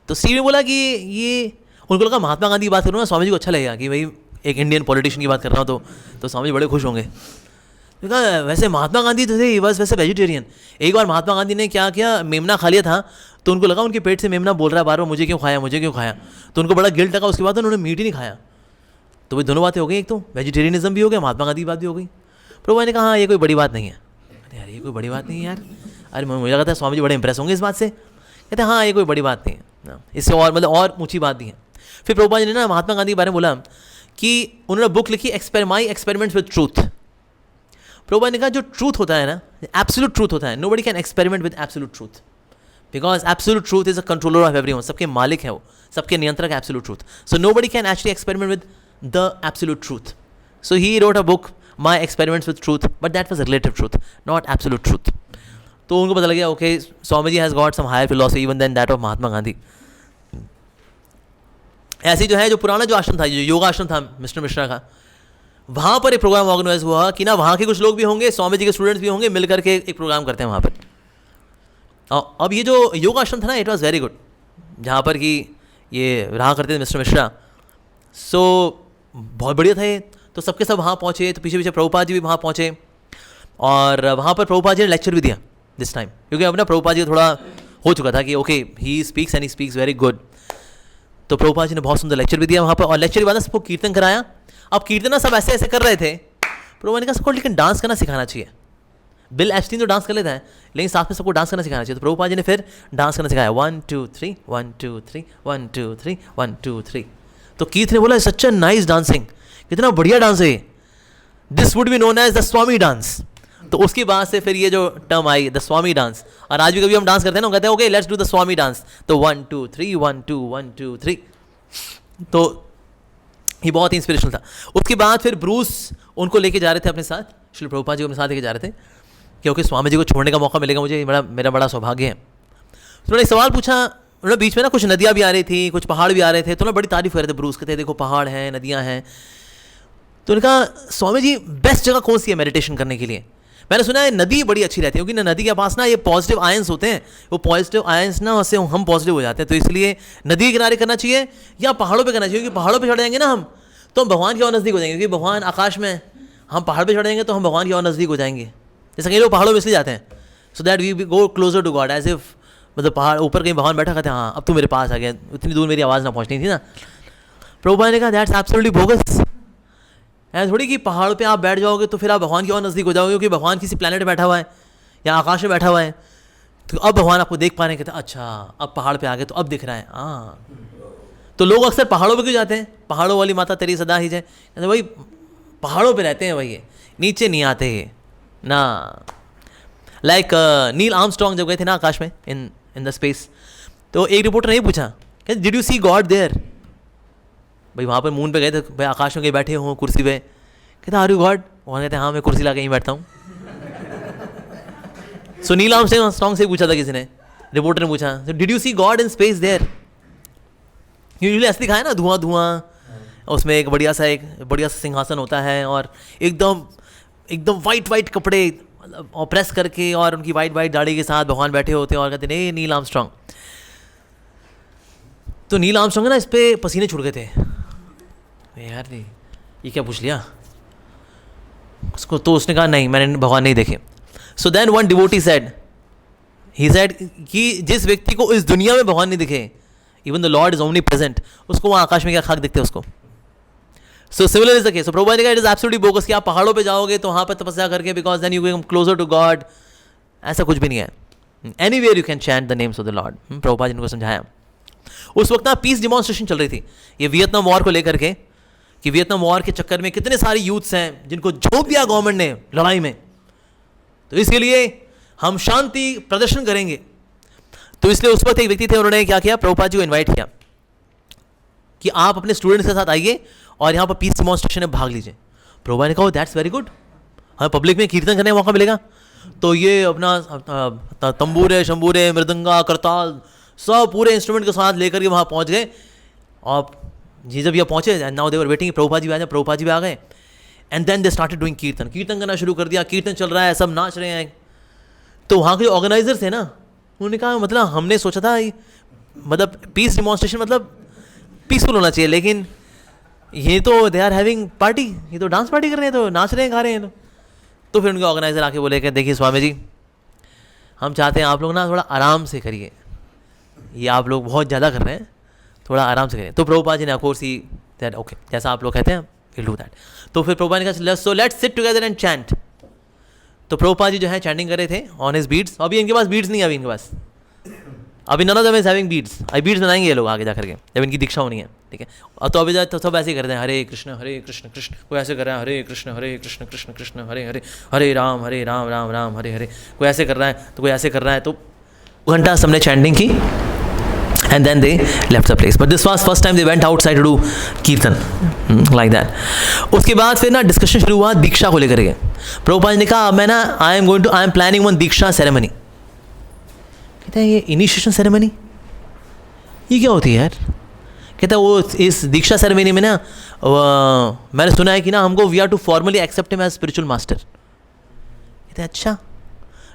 तो स्टीव ने बोला कि ये, उनको लगा महात्मा गांधी की बात करूँ ना स्वामी जी को अच्छा लगेगा कि भाई एक इंडियन पॉलिटिशियन की बात कर रहा हूँ, तो स्वामी जी बड़े खुश होंगे। तो कहा वैसे महात्मा गांधी तो थे, ही वाज वैसे वेजिटेरियन। एक बार महात्मा गांधी ने क्या किया, मेमना खा लिया था, तो उनको लगा उनके पेट से मेमना बोल रहा है बार बार मुझे क्यों खाया, मुझे क्यों खाया, तो उनको बड़ा गिल्ट लगा। उसके बाद उन्होंने मीट ही नहीं खाया। तो भाई दोनों बातें हो गई, एक तो वेजिटेरियनिज्म भी हो गया, महात्मा गांधी की बात भी हो गई। प्रभु ने कहा हाँ ये कोई बड़ी बात नहीं है। अरे यार ये कोई बड़ी बात नहीं है यार, अरे मुझे लगा था स्वामी जी बड़े इंप्रेस होंगे इस बात से। कहते हाँ ये कोई बड़ी बात नहीं है, इससे और मतलब और ऊँची बात भी है। फिर प्रभुपाद जी ने ना महात्मा गांधी के बारे में बोला कि उन्होंने बुक लिखी my experiments with truth. Prabhupada ने कहा जो ट्रूथ होता है ना, एब्सोल्यूट ट्रूथ होता है, nobody can experiment with absolute truth, because absolute truth is a controller of everyone, सबके मालिक है वो, सबके नियंत्रक है absolute truth. So nobody can actually experiment with the absolute truth. So he wrote a book, My Experiments with Truth, but that was relative truth, not absolute truth. तो उनको पता लग गया okay, Swamiji has got some higher philosophy even than that of Mahatma Gandhi. ऐसे जो है जो पुराना जो आश्रम था, जो योगा आश्रम था मिस्टर मिश्रा का, वहाँ पर एक प्रोग्राम ऑर्गेनाइज हुआ कि ना वहाँ के कुछ लोग भी होंगे, स्वामी जी के स्टूडेंट्स भी होंगे, मिल करके एक प्रोग्राम करते हैं वहाँ पर। अब ये जो योगा आश्रम था ना, इट वॉज वेरी गुड, जहाँ पर कि ये रहा करते थे मिस्टर मिश्रा। सो बहुत बढ़िया था ये, तो सबके सब वहाँ पहुँचे, तो पीछे पीछे प्रभुपाद जी भी वहाँ पहुँचे, और वहाँ पर प्रभुपाद जी ने लेक्चर भी दिया दिस टाइम, क्योंकि अब ना प्रभुपाद जी थोड़ा हो चुका था कि okay he speaks and he speaks very good. तो प्रभुपाद जी ने बहुत सुंदर लेक्चर भी दिया वहाँ पर, और लेक्चर के बाद सबको कीर्तन कराया। अब कीर्तन ना सब ऐसे ऐसे कर रहे थे, प्रभुपाद ने कहा सबको लेकिन डांस करना सिखाना चाहिए। बिल एप्स्टीन तो डांस कर लेता है, लेकिन साथ में सबको डांस करना सिखाना चाहिए। तो प्रभुपाद जी ने फिर डांस करना सिखाया, 1 2 3 1 2 3 1 2 3 1 2 3। तो कीर्त ने बोला सच अ नाइस डांसिंग, कितना बढ़िया डांस है, this would be known as the swami dance. तो उसके बाद से फिर ये जो टर्म आई द स्वामी डांस, और आज भी कभी हम डांस करते हैं ना, कहते हैं okay let's do the swami dance, तो 1 2 3 1 2 1 2 3। तो ये बहुत ही इंस्पिरेशनल था। उसके बाद फिर ब्रूस उनको लेके जा रहे थे अपने साथ, श्री प्रभुपाद जी को अपने साथ लेके जा रहे थे, क्योंकि स्वामी जी को छोड़ने का मौका मिलेगा मुझे, मेरा बड़ा सौभाग्य है। तो उन्होंने एक सवाल पूछा, उन्होंने बीच में ना कुछ नदियाँ भी आ रही थी, कुछ पहाड़ भी आ रहे थे, तो ना बड़ी तारीफ कर रहे थे ब्रूस, कहते देखो पहाड़ हैं, नदियाँ हैं। तो उन्होंने कहा स्वामी जी बेस्ट जगह कौन सी है मेडिटेशन करने के लिए? मैंने सुना है नदी बड़ी अच्छी रहती है, क्योंकि नदी के पास ना ये पॉजिटिव आयंस होते हैं, वो पॉजिटिव आयंस ना उससे हम पॉजिटिव हो जाते हैं, तो इसलिए नदी के किनारे करना चाहिए या पहाड़ों पे करना चाहिए, क्योंकि पहाड़ों पे चढ़ जाएंगे ना हम तो हम भगवान की और नज़दीक हो जाएंगे, क्योंकि भगवान आकाश में, हम पहाड़ पे चढ़ जाएंगे तो हम भगवान की और नज़दीक हो जाएंगे। जैसे कई लोग पहाड़ों में इसलिए जाते हैं, so that we go closer to God, as if मतलब पहाड़ ऊपर कहीं भगवान बैठा कहते हैं हाँ अब तू मेरे पास आ गया, इतनी दूर मेरी आवाज़ ना पहुँचनी थी ना। प्रभुपाद ने कहा दैट्स एब्सोल्युटली बोगस। ऐसा थोड़ी कि पहाड़ पे आप बैठ जाओगे तो फिर आप भगवान की और नज़दीक हो जाओगे, क्योंकि भगवान किसी प्लेनेट पे बैठा हुआ है या आकाश में बैठा हुआ है, तो अब भगवान आपको देख पा रहे हैं, कहते हैं अच्छा अब पहाड़ पे आ गए तो अब दिख रहा है। हाँ, तो लोग अक्सर पहाड़ों पे क्यों जाते हैं? पहाड़ों वाली माता तेरी सदा ही जय, कहते भाई पहाड़ों पे रहते हैं भाई, ये नीचे नहीं आते ये ना। लाइक नील आर्मस्ट्रॉन्ग जब गए थे ना आकाश में, इन द स्पेस, तो एक रिपोर्टर ने पूछा कि did you see God there? भाई वहाँ पर मून पे गए थे, भाई आकाश में कहीं बैठे हों कुर्सी पे, कहते आर यू गॉड? वहाँ कहते हाँ मैं कुर्सी ला के यहीं बैठता हूँ। सो नील आर्मस्ट्रॉन्ग से पूछा था किसी ने, रिपोर्टर ने पूछा did you see God in space there? Usually ऐसे दिखाया ना, धुआं धुआं, उसमें एक बढ़िया सा सिंहासन होता है और एकदम वाइट कपड़े और प्रेस करके और उनकी वाइट दाढ़ी के साथ भगवान बैठे होते हैं और कहते नहीं नील आर्मस्ट्रॉन्ग। तो नील आर्मस्ट्रॉन्ग ना इस पे पसीने छूट गए थे, यार ये क्या पूछ लिया उसको, तो उसने कहा नहीं मैंने भगवान नहीं देखे। So then one devotee said, he said कि जिस व्यक्ति को इस दुनिया में भगवान नहीं दिखे, even the lord is omnipresent, उसको वहाँ आकाश में क्या खाक दिखते उसको। So similar is the case. So Prabhupada ने कहा इट इज एब्सोल्युटली बोगस कि आप पहाड़ों पे जाओगे तो वहाँ पर तपस्या करके, because then you come closer to god, ऐसा कुछ भी नहीं है। Anywhere you can chant the names of the lord. Prabhupada ji ने समझाया। उस वक्त ना पीस डिमॉन्स्ट्रेशन चल रही थी, ये वियतनाम वॉर को लेकर के, कि वियतनाम वॉर के चक्कर में कितने सारे यूथ्स हैं जिनको झोंक दिया गवर्नमेंट ने लड़ाई में, तो इसके लिए हम शांति प्रदर्शन करेंगे। तो इसलिए उस वक्त एक व्यक्ति थे, उन्होंने क्या किया, प्रभुपाद जी को इन्वाइट किया कि आप अपने स्टूडेंट्स के साथ आइए और यहाँ पर पीस डिमॉन्स्ट्रेशन में भाग लीजिए। प्रभुपाद ने कहा दैट्स वेरी गुड, हमें पब्लिक में कीर्तन करने का मौका मिलेगा। तो ये अपना तंबूरे शंबूरे मृदंगा करताल सब पूरे इंस्ट्रूमेंट के साथ लेकर के वहाँ पहुँच गए। और जी जब ये पहुँचे, now they were waiting Prabhupada ji आ जाए, प्रभुपाद जी भी आ गए। And then they started doing kirtan करना शुरू कर दिया। कीर्तन चल रहा है, सब नाच रहे हैं। तो वहाँ के जो ऑर्गेनाइजर थे ना, उन्होंने कहा मतलब हमने सोचा था मतलब पीस डिमॉन्स्ट्रेशन मतलब पीसफुल होना चाहिए, लेकिन ये तो दे आर हैविंग पार्टी, ये तो डांस पार्टी कर रहे हैं, तो नाच रहे हैं गा रहे हैं। तो फिर उनके ऑर्गेनाइजर आके बोले कि देखिए स्वामी जी, हम चाहते हैं आप लोग ना थोड़ा आराम से करिए, ये आप लोग बहुत ज़्यादा कर रहे हैं, थोड़ा आराम से करिए। तो प्रभुपाद जी ने ऑफकोर्स ही दैट ओके, जैसा आप लोग कहते हैं विल डू दैट। तो फिर प्रभुपाद ने कहा so let's sit together and chant. तो प्रभुपाद जी जो है चैंटिंग कर रहे थे ऑन हिज बीड्स। अभी इनके पास बीड्स नहीं है, अभी इनके पास अभी none of them is having beads. अभी बीड्स बनाएंगे ये लोग आगे जा करके जब इनकी दीक्षा होनी है, ठीक है। और तो अभी जाए तो सब ऐसे ही करते हैं, हरे कृष्ण कृष्ण, कोई ऐसे कर रहा है हरे कृष्ण कृष्ण कृष्ण हरे हरे, हरे राम राम राम हरे हरे, कोई ऐसे कर रहा है तो कोई ऐसे कर रहा है। तो घंटा सबने चैंटिंग की and then they left the place, but this was first time they went outside to do kirtan like that। उसके बाद फिर ना डिस्कशन शुरू हुआ दीक्षा को लेकर के। प्रभुपाद ने कहा मैं ना I am planning one Diksha ceremony. कहता है ये इनिशिएशन सेरेमनी ये क्या होती है यार? कहता है वो इस दीक्षा सेरेमनी में ना मैंने सुना है कि ना हमको we are to formally accept him as spiritual master. कहते हैं अच्छा,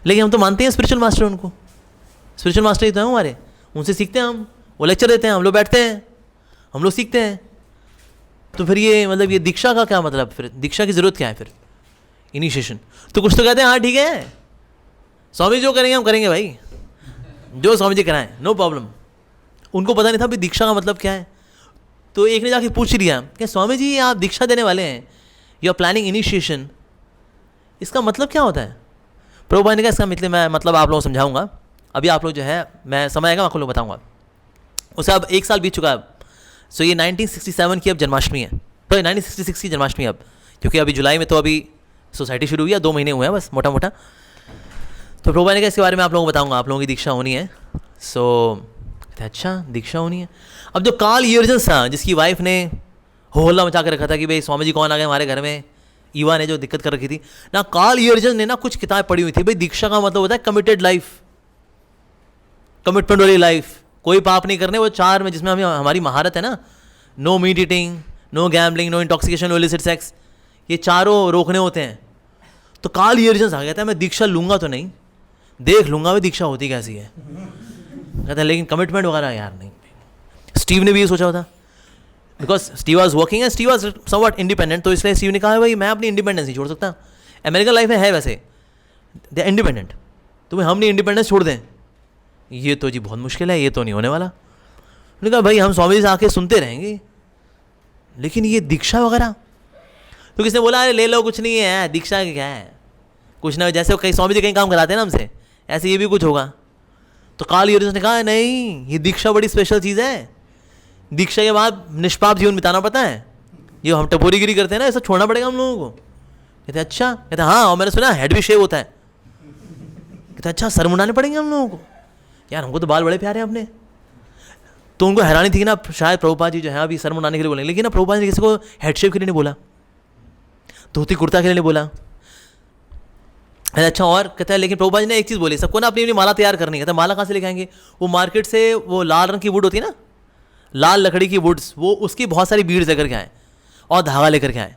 लेकिन हम तो मानते हैं स्पिरिचुअल मास्टर, उनको स्पिरिचुअल मास्टर ही तो है हमारे, उनसे सीखते हैं हम, वो लेक्चर देते हैं, हम लोग बैठते हैं, हम लोग सीखते हैं। तो फिर ये मतलब ये दीक्षा का क्या मतलब, फिर दीक्षा की ज़रूरत क्या है फिर इनिशिएशन? तो कुछ तो कहते हैं हाँ ठीक है स्वामी जो करेंगे हम करेंगे भाई, जो स्वामी जी कराएं नो प्रॉब्लम। उनको पता नहीं था भाई दीक्षा का मतलब क्या है। तो एक ने जाके पूछ लिया कि स्वामी जी आप दीक्षा देने वाले हैं, यू आर प्लानिंग इनिशिएशन, इसका मतलब क्या होता है? प्रभुपाद ने कहा इसका मतलब आप लोगों को समझाऊंगा, अभी आप लोग जो है मैं समय आएगा आपको लोग बताऊंगा। उससे अब 1 साल बीत चुका है। सो ये 1967 की अब जन्माष्टमी है, तो 1966 की जन्माष्टमी अब, क्योंकि अभी जुलाई में तो अभी सोसाइटी शुरू हुई है, 2 महीने हुए हैं बस मोटा मोटा। तो प्रभुपाद ने कहा इसके बारे में आप लोगों को बताऊंगा, आप लोगों की दीक्षा होनी है। सो अच्छा दीक्षा होनी है। अब जो कार्ल यूर्जन्स था जिसकी वाइफ ने होहल्ला मचा कर रखा था कि भाई स्वामी जी कौन आ गए हमारे घर में, ईवा ने जो दिक्कत कर रखी थी ना, कार्ल यूर्जन ने ना कुछ किताब पढ़ी हुई थी। भाई दीक्षा का मतलब होता है कमिटेड लाइफ, कमिटमेंट वाली लाइफ, कोई पाप नहीं करने, वो 4 में जिसमें हमें हमारी महारत है ना, no meat eating, no gambling, no intoxication, no illicit sex, ये चारों रोकने होते हैं। तो कार्ल यूर्जन्स आ गया था मैं दीक्षा लूँगा तो नहीं, देख लूँगा भाई दीक्षा होती कैसी है। कहता है लेकिन कमिटमेंट वगैरह यार नहीं। स्टीव ने भी ये सोचा होता, because Steve was working and Steve was somewhat independent, तो इसलिए स्टीव ने कहा भाई मैं अपनी इंडिपेंडेंस नहीं छोड़ सकता। अमेरिकन लाइफ में है वैसे दे इंडिपेंडेंट, तो भाई हम नहीं इंडिपेंडेंस छोड़ दें, ये तो जी बहुत मुश्किल है, ये तो नहीं होने वाला। उन्होंने कहा भाई हम स्वामी जी से आके सुनते रहेंगे, लेकिन ये दीक्षा वगैरह, तो किसने बोला अरे ले लो कुछ नहीं है, दीक्षा क्या है कुछ ना, जैसे कहीं स्वामी जी कहीं काम कराते हैं ना हमसे, ऐसे ये भी कुछ होगा। तो कार्ल यूर्जन्स ने कहा नहीं ये दीक्षा बड़ी स्पेशल चीज़ है, दीक्षा के बाद निष्पाप जीवन बिताना पड़ता है, ये हम टपोरीगिरी करते हैं ना, ऐसा छोड़ना पड़ेगा हम लोगों को। कहते अच्छा, कहते हाँ, और मैंने सुना हेड भी शेव होता है। कहते अच्छा, सर मुंडाने पड़ेंगे हम लोगों को। यार हमको तो बाल बड़े प्यारे हैं अपने। तो उनको हैरानी थी कि ना शायद प्रभुपाद जी जो है अभी सर मुंडाने के लिए बोलेंगे, लेकिन ना प्रभुपाद जी ने किसी को हेड शेव के लिए नहीं बोला, धोती कुर्ता के लिए नहीं बोला। अच्छा, और कहता है लेकिन प्रभुपाद जी ने एक चीज़ बोली, सबको ना अपनी अपनी माला तैयार करनी है। कहता माला कहाँ से लेके आएंगे? वो मार्केट से वो लाल रंग की वुड होती है ना, लाल लकड़ी की वुड्स, वो उसकी बहुत सारी बीड्स लेकर के आए और धागा लेकर के आए।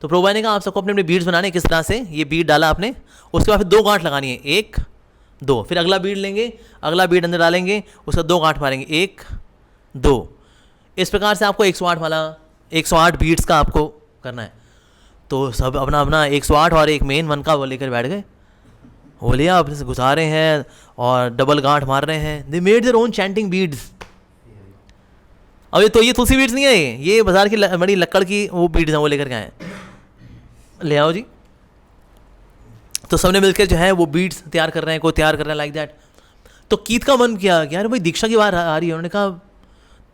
तो प्रभुपाद ने कहा आप सबको अपने अपने बीड्स बनाने किस तरह से, ये बीड डाला आपने, उसके बाद फिर 2 गांठ लगानी है, 1 2, फिर अगला बीड लेंगे, अगला बीड अंदर डालेंगे, उसका 2 गांठ मारेंगे, 1 2। इस प्रकार से आपको 108 माला, 108 बीड्स का आपको करना है। तो सब अपना अपना 108 और एक मेन वन का वो लेकर बैठ गए। वो लिया, अपने से घुसा रहे हैं और डबल गांठ मार रहे हैं। They made their own chanting beads. अब ये तुलसी बीड्स नहीं है, ये बाजार की बड़ी लक्कड़ की वो बीड्स हैं, वो लेकर के आए। ले आओ जी। तो सबने मिलकर जो है वो बीड्स तैयार कर रहे हैं, कोई तैयार कर रहा है लाइक दैट। तो कीत का मन किया कि यार भाई दीक्षा की बात आ रही है। उन्होंने कहा,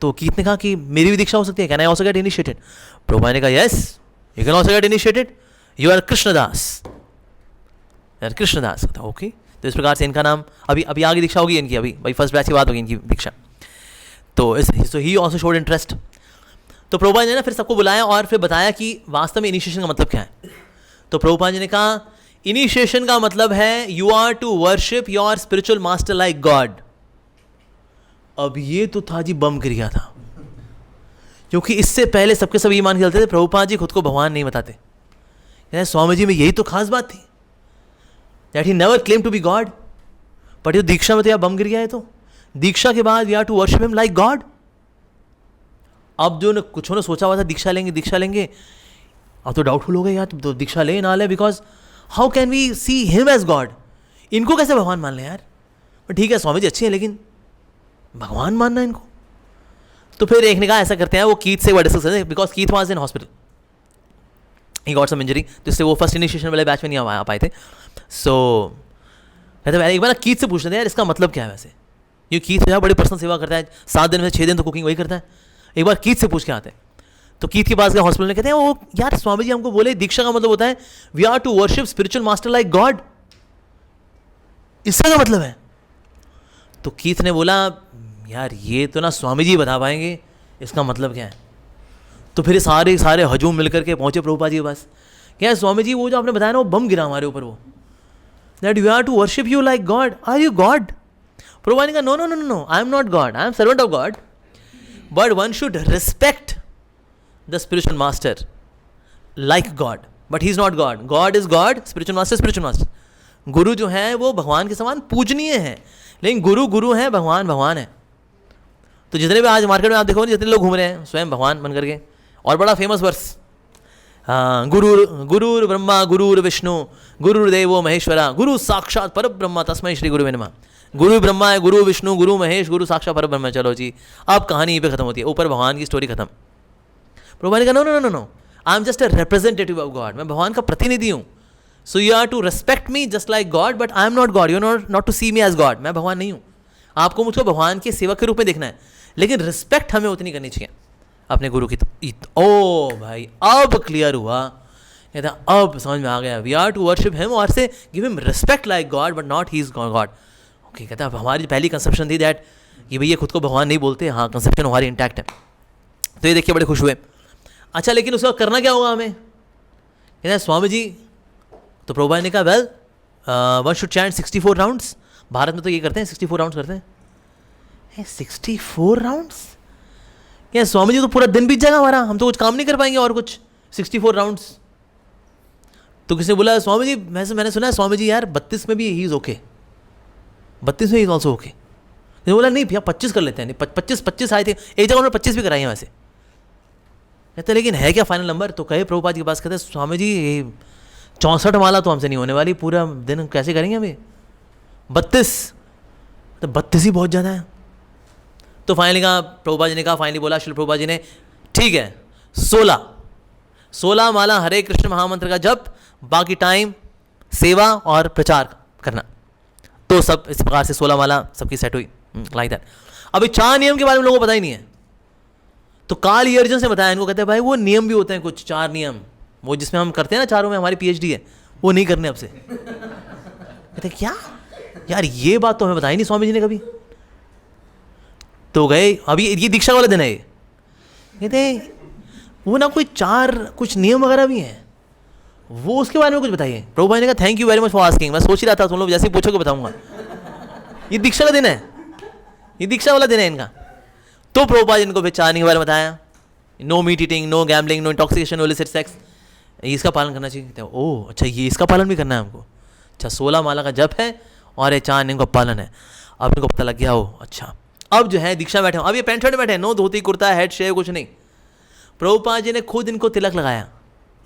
तो कीत ने कहा कि मेरी भी दीक्षा हो सकती है, can I also get initiated? Prabhupada ने कहा yes, you can also get initiated, you are Krishnadas. यार कृष्णदास था, ओके। तो इस प्रकार से इनका नाम अभी आगे दीक्षा होगी इनकी, अभी भाई फर्स्ट बैच की बात होगी इनकी दीक्षा। तो ही ऑल्सो शोड इंटरेस्ट। तो प्रभुपाद जी ने फिर सबको बुलाया और फिर बताया कि वास्तव में इनिशिएशन का मतलब क्या है। तो प्रभुपाद जी ने कहा इनिशिएशन का मतलब है you are to worship your spiritual master like God. अब ये तो था जी बम गिर गया था, क्योंकि इससे पहले सबके सब ये मान के चलते थे प्रभुपाद जी खुद को भगवान नहीं बताते। यार स्वामी जी में यही तो खास बात थी, that he never claim to be God. But ये दीक्षा में तो यार बम गिर गया है। तो दीक्षा के बाद we are to worship him like God. अब जो कुछ ने सोचा हुआ था दीक्षा लेंगे, अब तो डाउटफुल हो गए यार, तो दीक्षा ले ना ले, because how can we see him as God? इनको कैसे भगवान मान लें यार? ठीक है स्वामी जी अच्छे हैं, लेकिन भगवान मानना इनको? तो फिर एक ने कहा ऐसा करते हैं, वो कीथ से वो डिस्कस करते हैं, because Keith was in hospital, he got some injury, तो इससे वो फर्स्ट इनिशिएशन वाले बैच में नहीं आ पाए थे। सो कहते एक बार कीथ से पूछ लेते हैं यार इसका मतलब क्या है वैसे। ये कीथ जो है बड़ी पर्सनल सेवा करता है, 7 दिन में 6 दिन तो कुकिंग वही करता है। एक बार कीथ से पूछ के आते हैं। तो कीथ के पास गए हॉस्पिटल में, कहते हैं वो यार स्वामी जी हमको बोले दीक्षा का मतलब होता है we are to worship spiritual master like God, इसका क्या मतलब है? तो कीथ ने बोला यार ये तो ना स्वामी जी बता पाएंगे इसका मतलब क्या है। तो फिर सारे हजूम मिलकर के पहुंचे प्रभुपाद जी के पास। क्या स्वामी जी वो जो आपने बताया ना वो बम गिरा हमारे ऊपर, वो that we are to worship you like God, are you God? Prabhupada ने कहा no no no no, I am not God, I am servant of God, but one should respect the spiritual master like God, but he is not God. God is God, spiritual master. Guru जो है वो भगवान के समान पूजनीय है, लेकिन गुरु है, भगवान है। तो जितने भी आज मार्केट में आप देखो जितने लोग घूम रहे हैं स्वयं भगवान बन करके, और बड़ा फेमस वर्स, हाँ, गुरुर ब्रह्मा गुरुर विष्णु गुरुर्देवो महेश्वरा गुरु साक्षात पर ब्रह्मा तस्मै श्री गुरुवे नमः। गुरु ब्रह्मा है, गुरु विष्णु, गुरु महेश, गुरु साक्षात पर ब्रह्म। चलो जी, अब कहानी यहीं पे खत्म होती है, ऊपर भगवान की स्टोरी खत्म। प्रभु ने कहा no no no no, I am just a representative of God, मैं भगवान का प्रतिनिधि हूँ। So you are to respect me just like God, but I am not God, you not to see me as God. मैं भगवान नहीं हूँ, आपको मुझको भगवान के सेवक के रूप में देखना है, लेकिन रिस्पेक्ट हमें उतनी करनी चाहिए अपने गुरु की। ओ भाई अब क्लियर हुआ, कहता अब समझ में आ गया, we are to worship him और से give him respect like God, but not he is God. Okay, कहता है हमारी पहली कंसेप्शन थी दैट कि भैया खुद को भगवान नहीं बोलते, हाँ कंसेप्शन हमारी इंटैक्ट है। तो ये देखिए बड़े खुश हुए। अच्छा लेकिन उसका करना क्या होगा हमें? कहता है स्वामी जी, तो प्रभुपाद ने कहा well one should chant 64 rounds. Bharat में तो ये करते हैं 64 राउंड्स करते हैं। 64 राउंड्ड्स? क्या स्वामी जी तो पूरा दिन बीत जाएगा हमारा, हम तो कुछ काम नहीं कर पाएंगे और कुछ 64 राउंड्स। तो किसी ने बोला स्वामी जी मैंने सुना है स्वामी जी यार 32 में भी ही इज ओके, 32 में ही इज ऑल्सो ओके। बोला नहीं भैया 25 कर लेते हैं, 25 आए थे, एक जगह उन्होंने 25 भी कराई है वैसे। कहते लेकिन है क्या फाइनल नंबर? तो कहे प्रभुपाद के पास, कहते स्वामी जी 64 माला तो हमसे नहीं होने वाली, पूरा दिन कैसे करेंगे हमें 32? तो 32 ही बहुत ज़्यादा है। तो फाइनली कहा प्रभुपाद जी ने कहा, फाइनली बोला शिल प्रभुपाद जी ने, ठीक है 16 माला हरे कृष्ण महामंत्र का जप, बाकी टाइम सेवा और प्रचार करना। तो सब इस प्रकार से 16 माला सबकी सेट हुई लाइक दैट। अभी 4 नियम के बारे में लोगों को पता ही नहीं है। तो कार्ल यर्जन से बताया इनको, कहते हैं भाई वो नियम भी होते हैं कुछ 4 नियम, वो जिसमें हम करते हैं ना चारों में हमारी पीएचडी है, वो नहीं करने आपसे। कहते क्या यार, ये बात तो हमें बताई नहीं स्वामी जी ने कभी। तो गए, अभी ये दीक्षा वाला दिन है ये, कहते वो ना कोई 4 कुछ नियम वगैरह भी हैं, वो उसके बारे में कुछ बताइए। प्रभु भाई ने कहा thank you very much for asking, मैं सोच ही रहा था तुम लोग जैसे ही पूछोगे बताऊंगा। ये दीक्षा का दिन है, ये दीक्षा वाला दिन है इनका। तो प्रभुपाद जी इनको फिर 4 नियम के बारे में बताया, no meat eating, no gambling, no intoxication, no illicit sex, इसका पालन करना चाहिए। ओह अच्छा, ये इसका पालन भी करना है हमको। अच्छा 16 माला का जप है और ये 4 नियम का पालन है। अब इनको पता लग गया हो, अच्छा अब जो है दीक्षा बैठे हो, अब ये पैंट शर्ट में बैठे हैं, नो धोती कुर्ता हेड शेव कुछ नहीं। प्रभुपाद जी ने खुद इनको तिलक लगाया,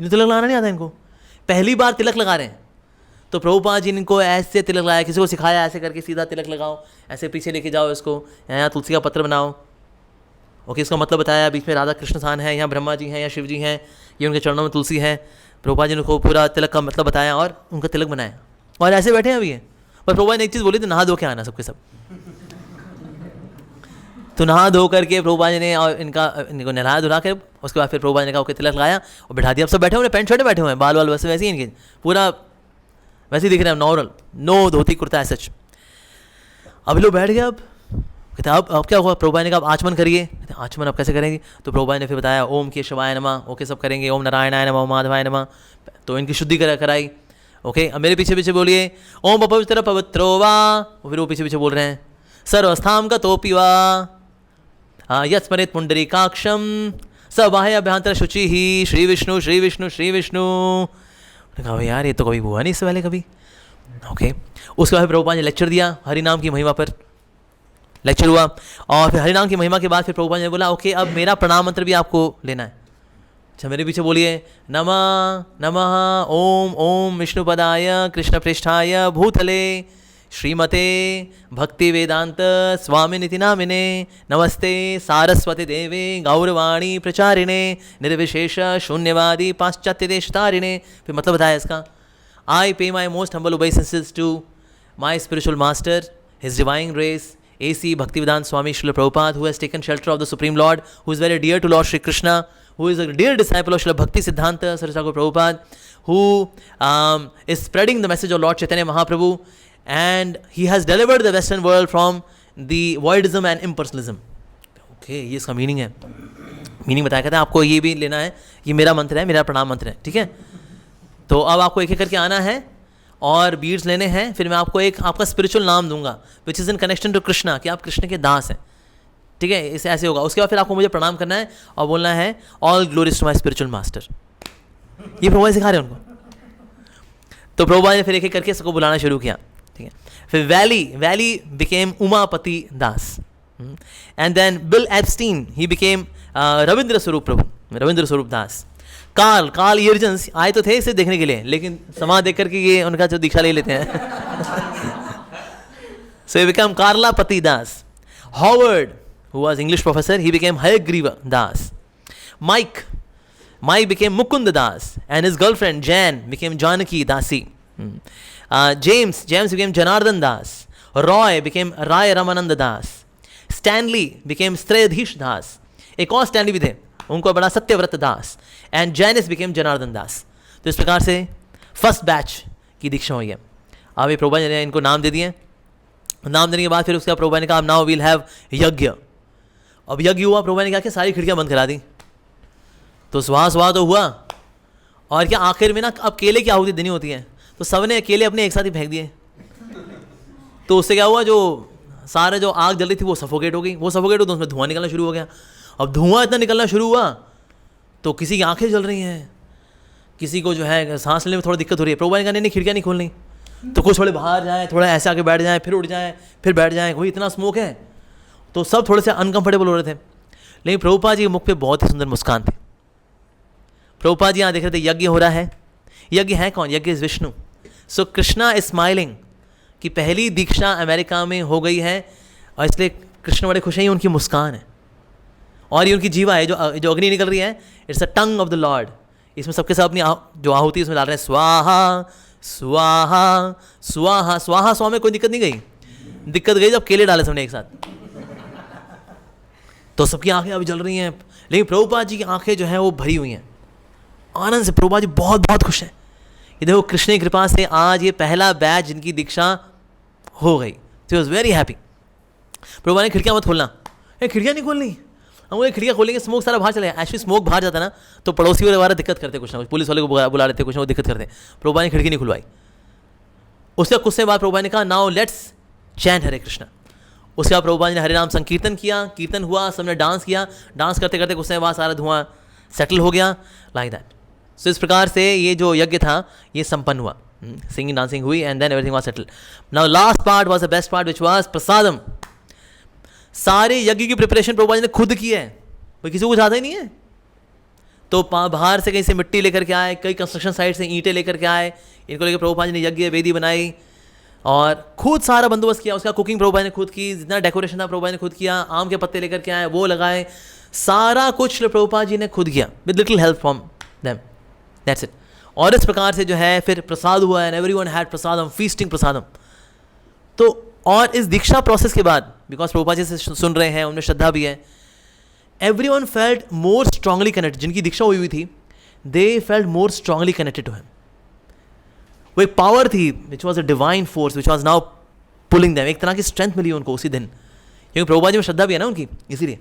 इन्हें तिलक लगाना नहीं आता इनको, पहली बार तिलक लगा रहे हैं। तो प्रभुपाद जी ने इनको ऐसे तिलक लगाया, किसी को सिखाया ऐसे करके सीधा तिलक लगाओ, ऐसे पीछे लेके जाओ इसको, यहाँ तुलसी का पत्र बनाओ, ओके इसका मतलब बताया, बीच में राधा कृष्ण स्थान है, यहाँ ब्रह्मा जी हैं, यहाँ शिव जी हैं, ये उनके चरणों में तुलसी है। प्रभुपाद जी ने को पूरा तिलक का मतलब बताया और उनका तिलक बनाया, और ऐसे बैठे हैं अभी ये। पर प्रभुपाद ने एक चीज़ बोली थी, नहा धो के आना सबके सब। तो नहा धो करके प्रभुपाद जी ने और इनको नहलाया धुला के, उसके बाद फिर प्रभुपाद जी ने कहा ओके तिलक लगाया और बैठा दिया। अब सब बैठे हुए पैंट शर्ट में बैठे हुए हैं, बाल वाल वैसे वैसे ही इनके पूरा वैसे ही दिख रहे हैं नॉर्मल, नो धोती कुर्ता है सच। अब लोग बैठ गए। अब कहते अब क्या हुआ, प्रभुपाद ने कहा आचमन करिए। कहते आचमन अब कैसे करेंगे, तो प्रभुपाद ने फिर बताया ओम के शिवाय नमः, ओके सब करेंगे, ओम नारायणाय नमः, ओम माधवाय नमः, तो इनकी शुद्धि कराई। ओके अब मेरे पीछे पीछे बोलिए ओम पवित्र पवित्रो वा, फिर वो पीछे पीछे बोल रहे हैं सर्वस्थाम का तोपी वा यस्मरेत पुंडरीकाक्षम स बाह्य अभ्यंतर शुचि ही श्री विष्णु श्री विष्णु श्री विष्णु। कहा यार ये तो कभी हुआ नहीं इससे पहले कभी। ओके उसके बाद प्रभुपाद ने लेक्चर दिया, हरि नाम की महिमा पर लेक्चर हुआ, और फिर हरि नाम की महिमा के बाद फिर प्रभुपाद ने बोला ओके अब मेरा प्रणाम मंत्र भी आपको लेना है। अच्छा मेरे पीछे बोलिए नमः नमः ओम ओम विष्णुपदाय कृष्ण पृष्ठाय भूतले श्रीमते भक्ति वेदांत स्वामिनिति नामिने नमस्ते सारस्वती देवे गौरवाणी प्रचारिणे निर्विशेष शून्यवादी पाश्चात्य देशतारिणे। फिर मतलब बताया इसका, I pay my most humble obeisances to my spiritual master his divine grace A.C. Bhaktivedanta Swami Srila Prabhupada, who has taken shelter of the Supreme Lord, who is very dear to Lord Shri Krishna, who is a dear disciple of Srila Bhakti Siddhanta Saraswati Thakur Prabhupada, who is spreading the message of Lord Chaitanya Mahaprabhu, and he has delivered the Western world from the voidism and impersonalism. Okay, ये इसका meaning है, meaning बताया। कहते हैं आपको ये भी लेना है, ये मेरा मंत्र है, मेरा प्रणाम मंत्र है, ठीक है। तो अब आपको एक एक करके आना है और बीड्स लेने हैं, फिर मैं आपको एक आपका स्पिरिचुअल नाम दूंगा which is in connection to Krishna, कि आप कृष्ण के दास हैं, ठीक है। इसे ऐसे होगा। उसके बाद फिर आपको मुझे प्रणाम करना है और बोलना है all glories to my spiritual master. ये प्रभुपाद सिखा रहे हैं उनको। तो प्रभुपाद ने फिर एक एक करके सबको बुलाना शुरू किया, ठीक है। फिर Wally became Umapati Das, and then Bill Epstein he became Ravindra Swarup Prabhu, Ravindra स्वरूप दास। कार्ल यर्जन्स आए तो थे इसे देखने के लिए, लेकिन समाज देख करके ये उनका जो दीक्षा ले लेते हैं। So he become Karlapati das. Howard who was English professor, he became Hayagriva Das. Mike became Mukunda Das, and his girlfriend Jan became Janaki Dasi. James became Janardhan Das. Roy became Rai Ramananda Das. Stanley became Strayadhish Das. एक और Stanley भी थे, उनको बड़ा सत्यव्रत दास। And Janice became Janardan दास। तो इस प्रकार से फर्स्ट बैच की दीक्षा हुई है। अब ये प्रभुपाद ने इनको नाम दे दिए। नाम देने के बाद फिर उसके बाद प्रभुपाद ने कहा नाउ वील हैव यज्ञ। अब यज्ञ हुआ, प्रभुपाद ने कहा कि सारी खिड़कियां बंद करा दी, तो स्वाहा तो हुआ। और क्या आखिर में ना अब केले की आहुति देनी होती है, तो सबने केले अपने एक साथ ही फेंक दिए। तो उससे क्या हुआ, जो सारे जो आग जल रही थी वो सफोकेट हो गई, वो सफोकेट हो तो उसमें धुआं निकलना शुरू हो गया। अब धुआं इतना निकलना शुरू हुआ तो किसी की आंखें जल रही हैं, किसी को जो है सांस लेने में थोड़ी दिक्कत हो रही है। प्रभुपाद ने कहा नहीं खिड़कियाँ नहीं खोलनी, तो कुछ थोड़े बाहर जाएँ, थोड़ा ऐसे आके बैठ जाएँ, फिर उठ जाएँ, फिर बैठ जाएँ, वही इतना स्मोक है। तो सब थोड़े से अनकंफर्टेबल हो रहे थे, लेकिन प्रभुपाद जी के मुख पे बहुत ही सुंदर मुस्कान थी। प्रभुपाद जी यहाँ देख रहे थे यज्ञ हो रहा है। यज्ञ है कौन? यज्ञ is Vishnu. So Krishna is smiling कि पहली दीक्षा अमेरिका में हो गई है, और इसलिए कृष्ण बड़े खुश हैं, उनकी मुस्कान है। और ये उनकी जीवा है, जो अग्नि निकल रही है, it's a tongue of the Lord. इसमें सबके सब अपनी जो आहुति इसमें डाल रहे हैं, स्वाहा स्वाहा स्वाहा स्वाहा स्वाहा में कोई दिक्कत नहीं गई। दिक्कत गई जब केले डाले सबने एक साथ, तो सबकी आंखें अभी जल रही हैं, लेकिन प्रभुपाद जी की आंखें जो हैं वो भरी हुई हैं आनंद से। प्रभुपाद जी बहुत बहुत खुश हैं। ये देखो कृष्ण की कृपा से आज ये पहला बैच जिनकी दीक्षा हो गई, तो वॉज वेरी हैप्पी। प्रभुपाद ने खिड़कियाँ मत खोलना, खिड़कियाँ नहीं खोलनी, हम वो खिड़कियाँ खोलेंगे स्मोक सारा बाहर चले। एक्चुअली स्मोक बाहर जाता ना तो पड़ोसी वाले वाला दिक्कत करते, कुछ ना कुछ पुलिस वाले को बुला लेते, कुछ ना कुछ दिक्कत करते। प्रभुपाद ने खिड़की नहीं खुलवाई। उसके कुछ समय बाद प्रभुपाद ने कहा now let's chant Hare Krishna. उसके बाद प्रभुपाद ने हरे नाम संकीर्तन किया, कीर्तन हुआ, सबने डांस किया। डांस करते करते कुछ समय बाद सारा धुआं सेटल हो गया, लाइक दैट। सो इस प्रकार से ये जो यज्ञ था ये संपन्न हुआ, सिंगिंग डांसिंग हुई and then everything was settled. Now last part was the best part which was prasadam. सारे यज्ञ की प्रिपरेशन प्रभुपाद जी ने खुद की है, कोई किसी को जाता ही नहीं है। तो बाहर से कहीं से मिट्टी लेकर के आए, कई कंस्ट्रक्शन साइट से ईंटें लेकर के आए, इनको लेकर प्रभुपाद जी ने यज्ञ वेदी बनाई और खुद सारा बंदोबस्त किया। उसका कुकिंग प्रभुपाद ने खुद की, जितना डेकोरेशन था प्रभुपाद ने खुद किया, आम के पत्ते लेकर के आए वो लगाए, सारा कुछ प्रभुपाद जी ने खुद किया with little help from them, that's it. और इस प्रकार से जो है फिर प्रसाद हुआ and everyone had prasadam, feasting prasadam. तो और इस दीक्षा प्रोसेस के बाद, बिकॉज प्रभुपाद जी से सुन रहे हैं, उनमें श्रद्धा भी है, everyone felt more strongly connected. जिनकी दीक्षा हुई थी they felt more strongly connected to him. वो एक पावर थी which was a divine force which was now pulling them. एक तरह की स्ट्रेंथ मिली उनको उसी दिन, क्योंकि प्रभुपाद जी में श्रद्धा भी है ना उनकी, इसीलिए।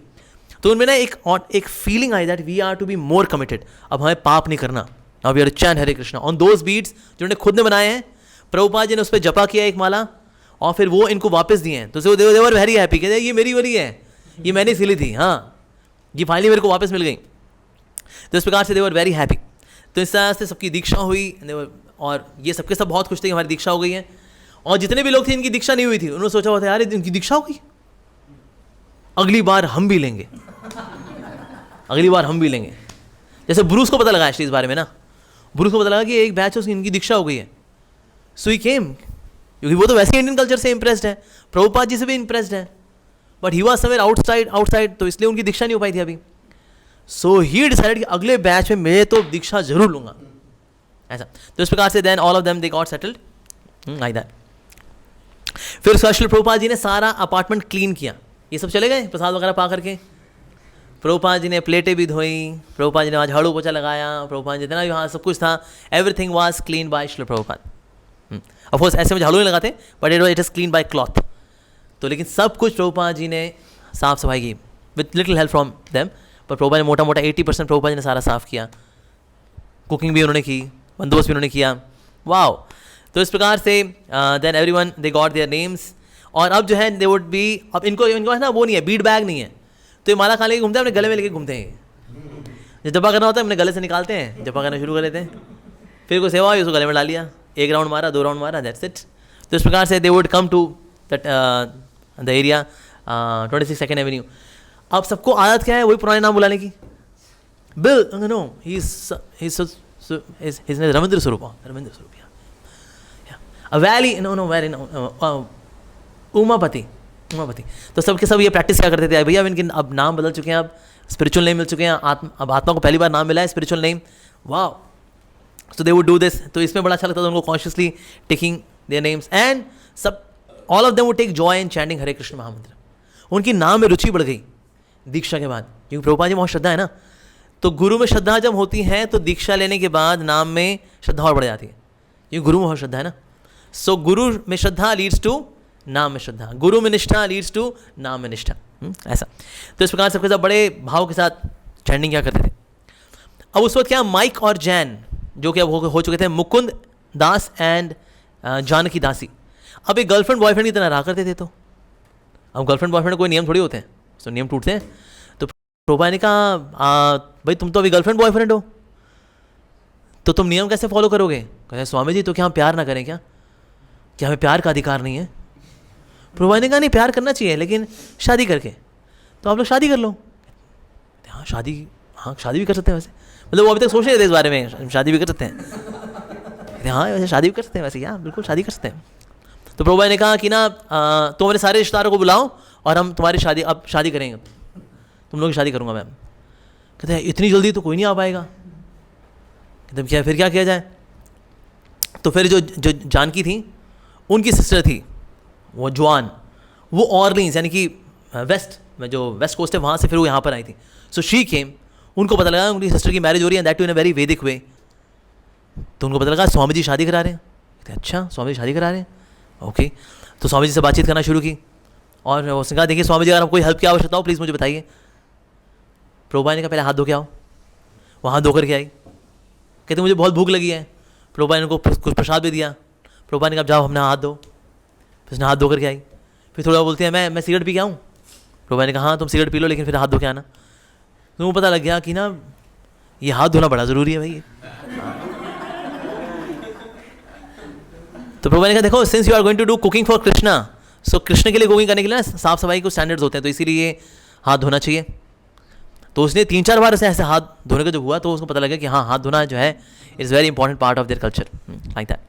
तो उनमें ना एक फीलिंग आई that we are to be more committed. अब हमें पाप नहीं करना, अब we are chant Hare Krishna on those beads जिन्होंने खुद ने बनाए हैं। प्रभुपाद जी ने उस पर जपा किया एक माला और फिर वो इनको वापस दिए हैं। तो दे वर वेरी हैप्पी, कहते ये मेरी वाली है, ये मैंने सिली थी, हाँ ये फाइनली मेरे को वापस मिल गई। तो इस प्रकार से दे वर वेरी हैप्पी। तो इस तरह से सबकी दीक्षा हुई और ये सबके सब बहुत खुश थे कि हमारी दीक्षा हो गई है। और जितने भी लोग थे इनकी दीक्षा नहीं हुई थी, उन्होंने सोचा हुआ था यार इनकी दीक्षा हो गई, अगली बार हम भी लेंगे, अगली बार हम भी लेंगे। जैसे ब्रूस को पता लगा एक्चुअली इस बारे में ना, ब्रूस को पता लगा कि एक बैच है उसकी इनकी दीक्षा हो गई है, सो ही केम, क्योंकि वो तो वैसे इंडियन कल्चर से इंप्रेस्ड है, प्रभुपाद जी से भी इंप्रेस्ड है, but he was somewhere outside, तो इसलिए उनकी दीक्षा नहीं हो पाई थी अभी। सो ही डिसाइडेड कि अगले बैच में मैं तो दीक्षा जरूर लूंगा, ऐसा। तो इस प्रकार से then all of them they got settled like that. फिर श्रील प्रभुपाद जी ने सारा अपार्टमेंट क्लीन किया, ये सब चले गए प्रसाद वगैरह पा करके। प्रभुपाद जी ने प्लेटें भी धोई, प्रभुपाद जी ने आज झाड़ू पोछा लगाया, प्रभुपाद जी जितना भी वहाँ सब कुछ था, everything was clean bye Srila Prabhupada. Of course ऐसे में झाड़ू नहीं लगाते, but it is clean bye cloth. तो लेकिन सब कुछ प्रभुपाद जी ने साफ सफाई की with little help from them, पर प्रभुपाद ने मोटा मोटा 80% प्रभुपाद जी ने सारा साफ किया, कुकिंग भी उन्होंने की, बंदोबस्त भी उन्होंने किया, वाओ। तो इस प्रकार से then everyone they got their names. और अब जो है दे वुड बी, अब इनको है ना वो नहीं है, बीट बैग नहीं है, तो ये माला कहाँ लेके घूमते हैं, अपने गले में लेके घूमते हैं। जब जपा करना होता है अपने गले से निकालते हैं, जपा करना शुरू कर लेते हैं, फिर कोई सेवा हुई उसको गले में डाल लिया, 1 राउंड मारा, 2 राउंड मारा, दैट्स इट। तो इस प्रकार से they would come to the area 22 second avenue. अब सबको आदत क्या है, वही पुराने नाम बुलाने की। Bill no he is Ravindra Swarup, Wally no Wally no Umapati. तो सबके सब ये प्रैक्टिस क्या करते थे, भैया अब इनके अब नाम बदल चुके हैं, अब स्पिरिचुअल नेम मिल चुके हैं, अब आत्मा को पहली बार नाम मिला है स्पिरिचुअल नेम, वाह। So they would do this. तो इसमें बड़ा अच्छा लगता था उनको, consciously taking their names and सब all of them would take joy in chanting Hare Krishna mahamantra. उनकी नाम में रुचि बढ़ गई दीक्षा के बाद, क्योंकि प्रभुपाद जी बहुत श्रद्धा है ना, तो गुरु में श्रद्धा जब होती है तो दीक्षा लेने के बाद नाम में श्रद्धा और बढ़ जाती है, क्योंकि गुरु में बहुत श्रद्धा है ना। सो गुरु में श्रद्धा लीड्स टू नाम में श्रद्धा, गुरु में निष्ठा लीड्स टू नाम में निष्ठा, ऐसा। तो इस प्रकार सबके साथ बड़े भाव के साथ चैंटिंग क्या करते थे। अब उस वक्त क्या माइक और जैन जो कि अब हो चुके थे मुकुंद दास एंड जानकी दासी, अब एक गर्लफ्रेंड बॉयफ्रेंड की तरह रहा करते थे। तो अब गर्लफ्रेंड बॉयफ्रेंड कोई नियम थोड़ी होते हैं, तो नियम टूटते हैं। तो प्रभुपाद ने कहा भाई तुम तो अभी गर्लफ्रेंड बॉयफ्रेंड हो, तो तुम नियम कैसे फॉलो करोगे। कहते स्वामी जी तो क्या हम प्यार ना करें, क्या हमें प्यार का अधिकार नहीं है। प्रभुपाद ने कहा नहीं, प्यार करना चाहिए लेकिन शादी करके, तो आप लोग शादी कर लो। हाँ शादी भी कर सकते हैं वैसे, मतलब वो अभी तक सोच रहे थे इस बारे में, शादी भी कर सकते हैं। हाँ वैसे शादी भी कर सकते हैं वैसे, क्या बिल्कुल शादी कर सकते हैं। तो प्रभुपाद ने कहा कि ना तुम अपने सारे रिश्तेदारों को बुलाओ और हम तुम्हारी शादी अब शादी करेंगे, तुम लोग की शादी करूँगा मैम। कहते हैं इतनी जल्दी तो कोई नहीं आ पाएगा। कहते क्या फिर क्या किया जाए। तो फिर जो जानकी थी उनकी सिस्टर थी वो जॉन, वो ऑर्लिन्स यानी कि वेस्ट में, जो वेस्ट कोस्ट है वहाँ से फिर वो यहाँ पर आई थी. सो शी केम, उनको पता लगा उनकी सिस्टर की मैरिज हो रही है, that too in a very Vedic way. तो उनको पता लगा स्वामी जी शादी करा रहे हैं. अच्छा, स्वामी जी शादी करा रहे हैं, ओके. तो स्वामी जी से बातचीत करना शुरू की और उसने कहा देखिए स्वामी जी, अगर आपको कोई हेल्प की आवश्यकता हो प्लीज़ मुझे बताइए. प्रभुपाद ने कहा पहले हाथ धो के आओ. वो हाथ धो करके आई, कहते मुझे बहुत भूख लगी है. प्रभुपाद ने उनको कुछ प्रसाद भी दिया. प्रभुपाद ने कहा जाओ हमने हाथ धो. फिर उसने हाथ धो करके आई. फिर थोड़ा बोलती है मैं सिगरेट पी के आऊँ. प्रभुपाद ने कहा हाँ तुम सिगरेट पी लो लेकिन फिर हाथ धो के आना. तो वो पता लग गया कि ना ये हाथ धोना बड़ा ज़रूरी है भाई. तो प्रभुपाद ने कहा देखो since you are going to do cooking for Krishna, so Krishna के लिए कुकिंग करने के लिए ना साफ सफाई को स्टैंडर्ड्स होते हैं, तो इसीलिए हाथ धोना चाहिए. तो उसने 3-4 बार ऐसे हाथ धोने का जो हुआ तो उसको पता लगा कि हाँ हाथ धोना जो है is very important part of their culture, like that.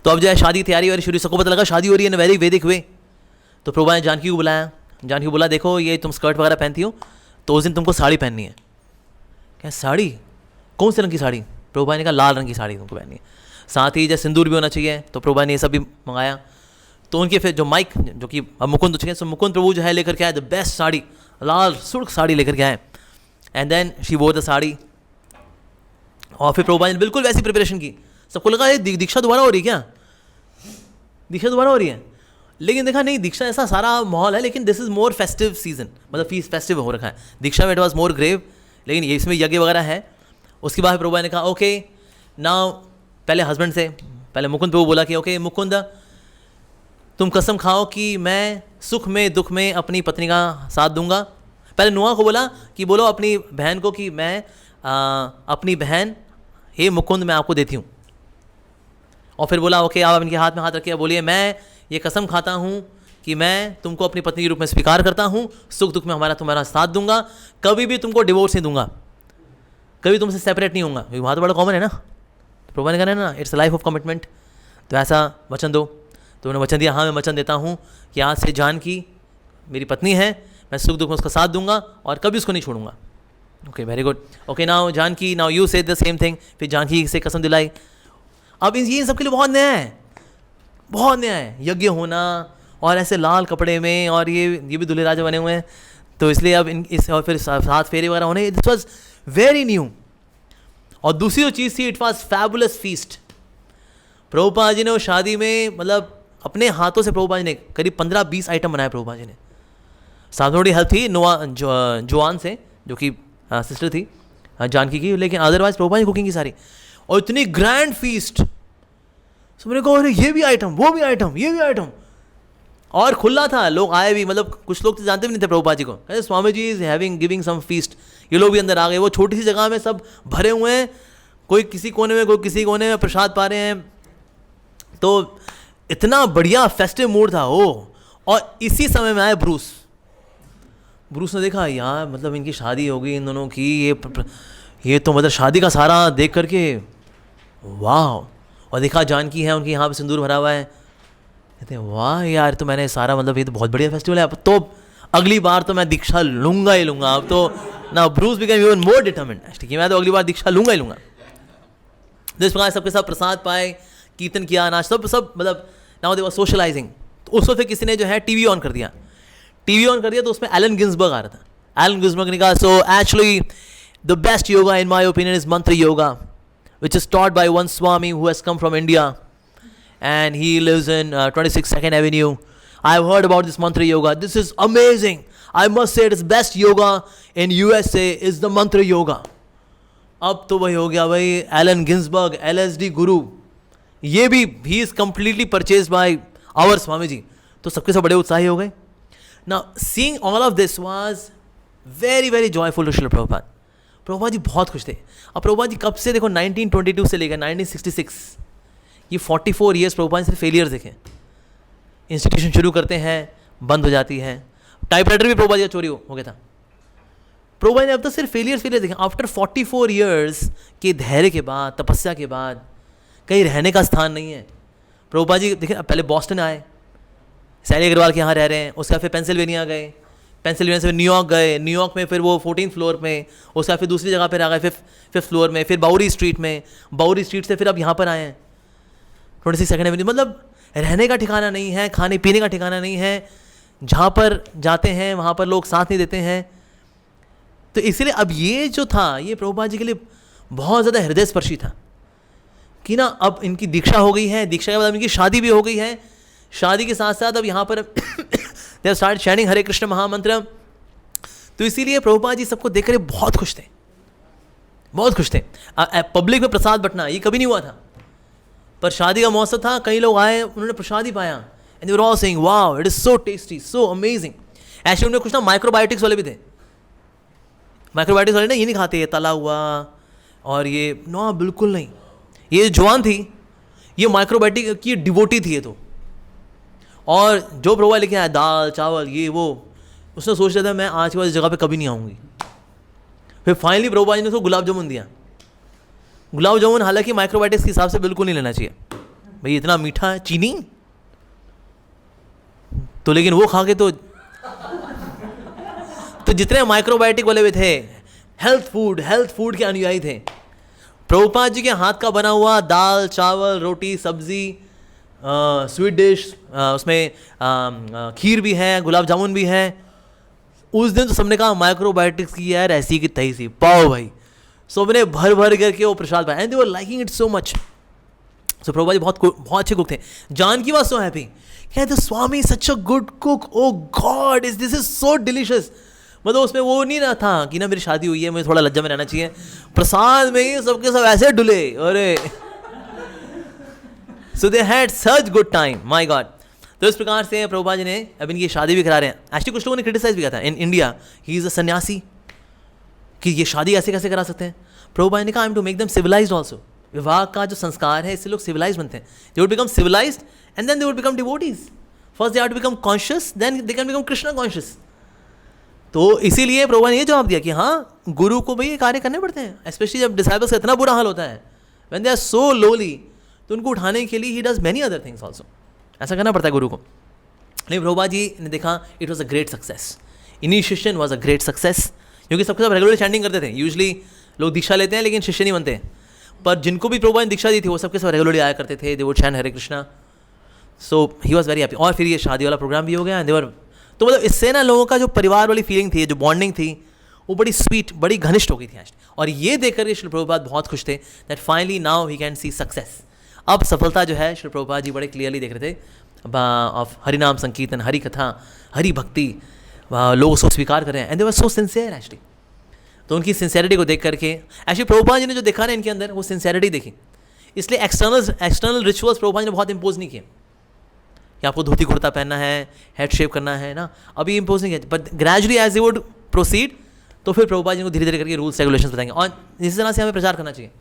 तो अब जो है शादी की तैयारी वारी शुरू, सबको पता लगा शादी हो रही है इन वेरी वैदिक वे. तो प्रभुपाद ने जानकी को बुलाया. जानकी को बोला देखो ये तुम स्कर्ट वगैरह पहनती हो तो उस दिन तुमको साड़ी पहननी है. क्या साड़ी? कौन से रंग की साड़ी? प्रभुपाद ने कहा लाल रंग की साड़ी तुमको पहननी है, साथ ही जैसे सिंदूर भी होना चाहिए. तो प्रभुपाद ने ये सब भी मंगाया. तो उनके फिर जो माइक जो कि मुकुंद चुके, सो मुकुंद प्रभु जो है लेकर के आए द बेस्ट साड़ी, लाल सुर्ख साड़ी लेकर के आए. And then she wore the sari. और फिर प्रभुपाद ने बिल्कुल वैसी प्रिपरेशन की. सबको लगा ये दीक्षा दोबारा हो रही है क्या, दीक्षा दोबारा हो रही है. लेकिन देखा नहीं, दीक्षा ऐसा सारा माहौल है लेकिन this is more festive season, मतलब फीस फेस्टिव हो रखा है. दीक्षा में इट वॉज मोर ग्रेव, लेकिन ये इसमें यज्ञ वगैरह है. उसके बाद प्रभुपाद ने कहा ओके नाउ, पहले हस्बैंड से पहले मुकुंद प्रभु बोला कि ओके मुकुंद तुम कसम खाओ कि मैं सुख में दुख में अपनी पत्नी का साथ दूंगा. पहले नुआ को बोला कि बोलो अपनी बहन को कि मैं अपनी बहन हे मुकुंद मैं आपको देती हूँ. और फिर बोला ओके आप इनके हाथ में हाथ रखिए, बोलिए मैं ये कसम खाता हूँ कि मैं तुमको अपनी पत्नी के रूप में स्वीकार करता हूँ, सुख दुख में तुम्हारा साथ दूंगा, कभी भी तुमको डिवोर्स नहीं दूंगा, कभी तुमसे सेपरेट नहीं होऊंगा. वहाँ तो बड़ा कॉमन है ना, प्रभुपाद ने कहा ना it's a life of commitment, तो ऐसा वचन दो. तो उन्होंने वचन दिया हाँ मैं वचन देता हूँ कि आज से जानकी मेरी पत्नी है, मैं सुख दुख में उसका साथ दूंगा और कभी उसको नहीं छोड़ूंगा. Okay very good. Okay now Janaki now you say the same thing. फिर जानकी से कसम दिलाई. अब ये इन सबके लिए बहुत नया है, बहुत नया है यज्ञ होना और ऐसे लाल कपड़े में, और ये भी दूल्हे राजा बने हुए हैं तो इसलिए अब इस और फिर 7 फेरे वगैरह होने, दिस वॉज वेरी न्यू. और दूसरी जो चीज़ थी it was fabulous feast. Prabhupada ji ने वो शादी में मतलब अपने हाथों से प्रभुपाद जी ने करीब 15-20 आइटम बनाए. प्रभुपाद जी ने साथ थोड़ी हेल्प थी जोआन से जो कि सिस्टर थी जानकी की, लेकिन अदरवाइज प्रभुपाद जी कुकिंग की सारी. और इतनी ग्रैंड फीस्ट, तो मैंने कहा अरे ये भी आइटम वो भी आइटम ये भी आइटम. और खुला था, लोग आए भी, मतलब कुछ लोग तो जानते भी नहीं थे प्रभुपाद जी को. कहते Swami ji is having giving some feast. ये लोग भी अंदर आ गए. वो छोटी सी जगह में सब भरे हुए हैं, कोई किसी कोने में कोई किसी कोने में प्रसाद पा रहे हैं. तो इतना बढ़िया फेस्टिव मूड था वो. और इसी समय में आए ब्रूस ने देखा यार मतलब इनकी शादी हो गई इन दोनों की, ये तो मतलब शादी का सारा देख करके वाह. और देखा जानकी है उनकी यहाँ पे सिंदूर भरा हुआ है, कहते हैं वाह यार तो मैंने सारा मतलब ये तो बहुत बढ़िया फेस्टिवल है. अब तो अगली बार तो मैं दीक्षा लूँगा ही लूँगा. अब तो ना Bruce became even more determined कि मैं तो अगली बार दीक्षा लूँगा ही लूँगा. तो इस प्रकार सबके साथ प्रसाद पाए, कीर्तन किया, नाच सब मतलब नाउ दे वर सोशलाइजिंग. तो उस वक्त फिर किसी ने जो है टीवी ऑन कर दिया. तो उसमें एलन गिन्सबर्ग आ रहा था. एलन गिन्सबर्ग ने कहा so actually the best yoga in my opinion is मंत्र yoga which is taught by one Swami who has come from India and he lives in 26 2nd Avenue. I've heard about this mantra yoga. This is amazing. I must say it is best yoga in USA is the mantra yoga. अब तो वही हो गया भाई Elon Ginsberg LSD गुरु, ये भी he is completely purchased by our Swami ji. तो सबके सब बड़े उत्साही हो गए. Now seeing all of this was very very joyful to Srila Prabhupada. Prabhupada ji बहुत खुश थे. अब प्रभुपाद जी कब से देखो 1922 से लेकर 1966 ये 44 ईयर्स प्रभुपाद सिर्फ फेलियर देखे. इंस्टीट्यूशन शुरू करते हैं बंद हो जाती है. टाइपराइटर भी प्रभुपाद जी का चोरी हो गया था. प्रभुपाद ने अब तक सिर्फ फेलियर देखे. आफ्टर 44 ईयर्स के धैर्य के बाद, तपस्या के बाद, कहीं रहने का स्थान नहीं है. प्रभुपाद जी देखिए पहले बॉस्टन आए, सैली अग्रवाल के यहाँ रह रहे हैं. उसके बाद फिर पेंसिल्वेनिया गए, पेंसिल्वेनिया से न्यूयॉर्क गए, न्यूयॉर्क में फिर वो 14th फ्लोर में, उसका फिर दूसरी जगह पर आ गए 5th फ्लोर में, फिर बाउरी स्ट्रीट में, बाउरी स्ट्रीट से फिर अब यहाँ पर आए हैं 26 2nd एवेन्यू. मतलब रहने का ठिकाना नहीं है, खाने पीने का ठिकाना नहीं है. जहाँ पर जाते हैं वहाँ पर लोग साथ नहीं देते हैं। तो इसलिए अब ये जो था ये प्रभुपाद जी के लिए बहुत ज़्यादा हृदय स्पर्शी था कि ना अब इनकी दीक्षा हो गई है, दीक्षा के बाद इनकी शादी भी हो गई है, शादी के साथ साथ अब यहाँ पर they have started chanting Hare Krishna महामंत्र। तो इसीलिए प्रभुपाद जी सबको देखकर बहुत खुश थे, बहुत खुश थे। पब्लिक में प्रसाद बंटना ये कभी नहीं हुआ था, पर शादी का मौसम था, कई लोग आए, उन्होंने प्रसाद ही पाया, and they were all saying wow it is so tasty, so amazing. Actually उनमें कुछ ना माइक्रोबायोटिक्स वाले भी थे। माइक्रोबायोटिक्स वाले ना ये नहीं खाते, ये तला हुआ और ये नो, बिल्कुल नहीं। ये जवान थी, ये माइक्रोबायोटिक की डिवोटी थी ये तो। और जो प्रभुपाद लेके आया दाल चावल ये वो, उसने सोच रहा था मैं आज के बाद इस जगह पे कभी नहीं आऊँगी। फिर फाइनली प्रभुपाद जी ने उसको गुलाब जामुन दिया। गुलाब जामुन हालांकि माइक्रोबायोटिक्स के हिसाब से बिल्कुल नहीं लेना चाहिए भाई, इतना मीठा है, चीनी तो, लेकिन वो खा के तो जितने माइक्रोबायोटिक वाले भी थे, हेल्थ फूड के अनुयायी थे, प्रभुपाद जी के हाथ का बना हुआ दाल चावल रोटी सब्जी स्वीट डिश, उसमें खीर भी है, गुलाब जामुन भी है। उस दिन तो सबने कहा माइक्रोबायोटिक्स की यार ऐसी की तही सी पाओ भाई, सबने भर भर करके वो प्रसाद पाया, and they were liking it so much. So Prabhupada ji बहुत अच्छे कुक थे। जानकी वाज सो हैप्पी, कहते Swami such a good cook, oh god this is so delicious. मतलब उसमें वो नहीं रहा था कि ना मेरी शादी हुई है मुझे थोड़ा लज्जा में रहना चाहिए, प्रसाद में ही सबके सब ऐसे डुले, अरे so they had such good time, my god. तो इस प्रकार से प्रभुपाद जी ने अब इनकी शादी भी करा रहे हैं। एक्चुअली कुछ लोगों ने क्रिटिसाइज भी किया था in India, he is a सन्यासी, कि ये शादी ऐसे कैसे करा सकते हैं। प्रभुपाद ने कहा I am to make them civilized also. विवाह का जो संस्कार है इससे लोग सिविलाइज बनते हैं। They would become civilized and then they would become devotees. First they have to become conscious, then they can become Krishna conscious. तो इसीलिए प्रभुपाद ने ये जवाब दिया कि हाँ गुरु को भाई ये कार्य करने पड़ते हैं, स्पेशली जब डिसाइपल्स का इतना बुरा हाल होता है, when they are so lowly, तो उनको उठाने के लिए he does many other things also, ऐसा करना पड़ता है गुरु को। लेकिन प्रभुपाद जी ने देखा it was a great success, initiation was a great success, क्योंकि सबके सब रेगुलर चैंटिंग करते थे। यूजली लोग दीक्षा लेते हैं लेकिन शिष्य नहीं बनते, पर जिनको भी प्रभुपाद ने दीक्षा दी थी वो सबके सब रेगुलरली आया करते थे, they would chant Hare Krishna. So he was very happy. और फिर ये शादी वाला प्रोग्राम भी हो गया, देवर तो मतलब इससे ना लोगों का जो परिवार वाली फीलिंग थी, जो बॉन्डिंग थी, वो बड़ी स्वीट, बड़ी घनिष्ठ हो गई थी आज। और ये देख करके श्री प्रभुपाद बहुत खुश थे that finally now he can see success. अब सफलता जो है श्री प्रभुपाद जी बड़े क्लियरली देख रहे थे ऑफ हरिनाम संकीर्तन, हरि कथा, हरि भक्ति, लोग उसको स्वीकार कर रहे हैं, and they were so sincere actually. तो उनकी सिंसियरिटी को देख करके एक्चुअली प्रभुपाद जी ने जो देखा ना इनके अंदर, वो सिंसियरिटी देखी। इसलिए एक्सटर्नल रिचुअल्स प्रभुपाद जी ने बहुत इम्पोज नहीं किए कि आपको धोती कुर्ता पहनना है, हेड शेव करना है ना, अभी इम्पोज नहीं किया। But gradually as they would proceed, तो फिर प्रभुपाद जी को धीरे धीरे करके रूल्स रेगुलेशंस बताएंगे। और इसी तरह से हमें प्रचार करना चाहिए।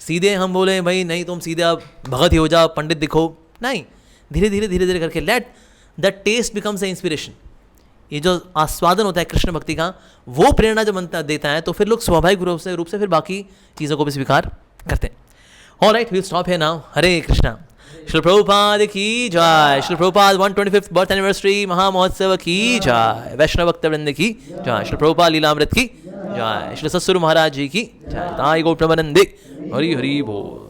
सीधे हम बोले भाई नहीं तुम सीधे आप भगत ही हो जाओ, पंडित दिखो, नहीं, धीरे धीरे करके let the taste becomes a inspiration. ये जो आस्वादन होता है कृष्ण भक्ति का, वो प्रेरणा जब बनता देता है, तो फिर लोग स्वाभाविक रूप से फिर बाकी चीज़ों को भी स्वीकार करते हैं। Alright, we will stop here now. Hare Krishna. Shri Prabhupada की जय। Shri Prabhupada 125th birth anniversary महामहोत्सव की जय। वैष्णव भक्त वृंद की जय। श्री प्रभुपाद लीलामृत की जय। श्री ससुर महाराज जी की जय। ताई गौतमानंदे। हरि हरि बोल।